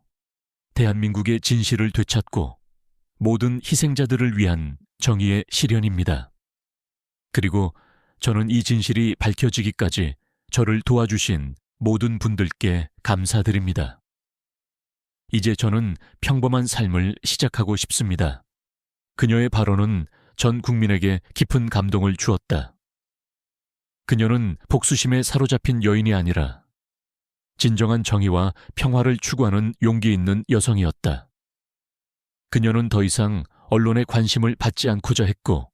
대한민국의 진실을 되찾고 모든 희생자들을 위한 정의의 실현입니다. 그리고 저는 이 진실이 밝혀지기까지 저를 도와주신 모든 분들께 감사드립니다. 이제 저는 평범한 삶을 시작하고 싶습니다. 그녀의 발언은 전 국민에게 깊은 감동을 주었다. 그녀는 복수심에 사로잡힌 여인이 아니라 진정한 정의와 평화를 추구하는 용기 있는 여성이었다. 그녀는 더 이상 언론의 관심을 받지 않고자 했고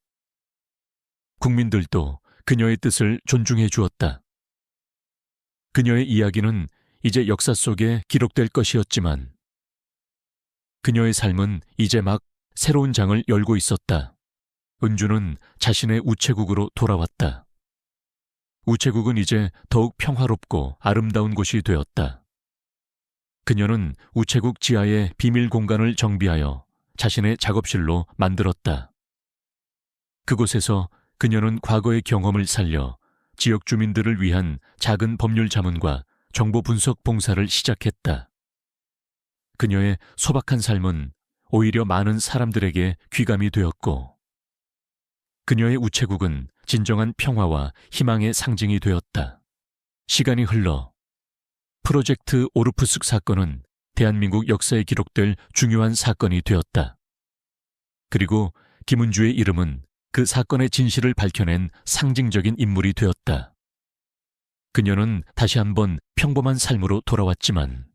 국민들도 그녀의 뜻을 존중해 주었다. 그녀의 이야기는 이제 역사 속에 기록될 것이었지만 그녀의 삶은 이제 막 새로운 장을 열고 있었다. 은주는 자신의 우체국으로 돌아왔다. 우체국은 이제 더욱 평화롭고 아름다운 곳이 되었다. 그녀는 우체국 지하의 비밀 공간을 정비하여 자신의 작업실로 만들었다. 그곳에서 그녀는 과거의 경험을 살려 지역 주민들을 위한 작은 법률 자문과 정보 분석 봉사를 시작했다. 그녀의 소박한 삶은 오히려 많은 사람들에게 귀감이 되었고 그녀의 우체국은 진정한 평화와 희망의 상징이 되었다. 시간이 흘러 프로젝트 오르푸스 사건은 대한민국 역사에 기록될 중요한 사건이 되었다. 그리고 김은주의 이름은 그 사건의 진실을 밝혀낸 상징적인 인물이 되었다. 그녀는 다시 한번 평범한 삶으로 돌아왔지만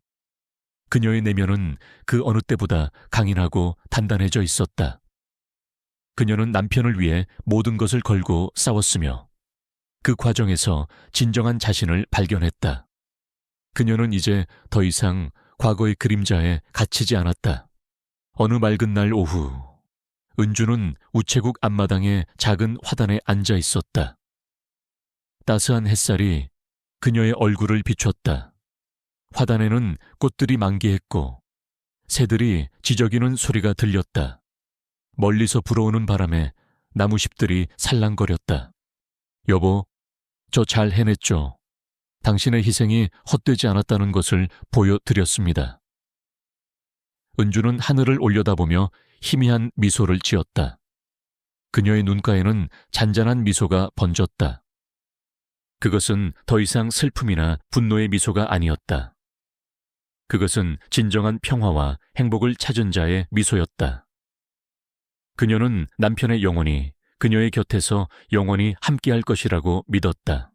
그녀의 내면은 그 어느 때보다 강인하고 단단해져 있었다. 그녀는 남편을 위해 모든 것을 걸고 싸웠으며 그 과정에서 진정한 자신을 발견했다. 그녀는 이제 더 이상 과거의 그림자에 갇히지 않았다. 어느 맑은 날 오후, 은주는 우체국 앞마당의 작은 화단에 앉아 있었다. 따스한 햇살이 그녀의 얼굴을 비췄다. 화단에는 꽃들이 만개했고 새들이 지저귀는 소리가 들렸다. 멀리서 불어오는 바람에 나무잎들이 살랑거렸다. 여보, 저 잘 해냈죠. 당신의 희생이 헛되지 않았다는 것을 보여드렸습니다. 은주는 하늘을 올려다보며 희미한 미소를 지었다. 그녀의 눈가에는 잔잔한 미소가 번졌다. 그것은 더 이상 슬픔이나 분노의 미소가 아니었다. 그것은 진정한 평화와 행복을 찾은 자의 미소였다. 그녀는 남편의 영혼이 그녀의 곁에서 영원히 함께할 것이라고 믿었다.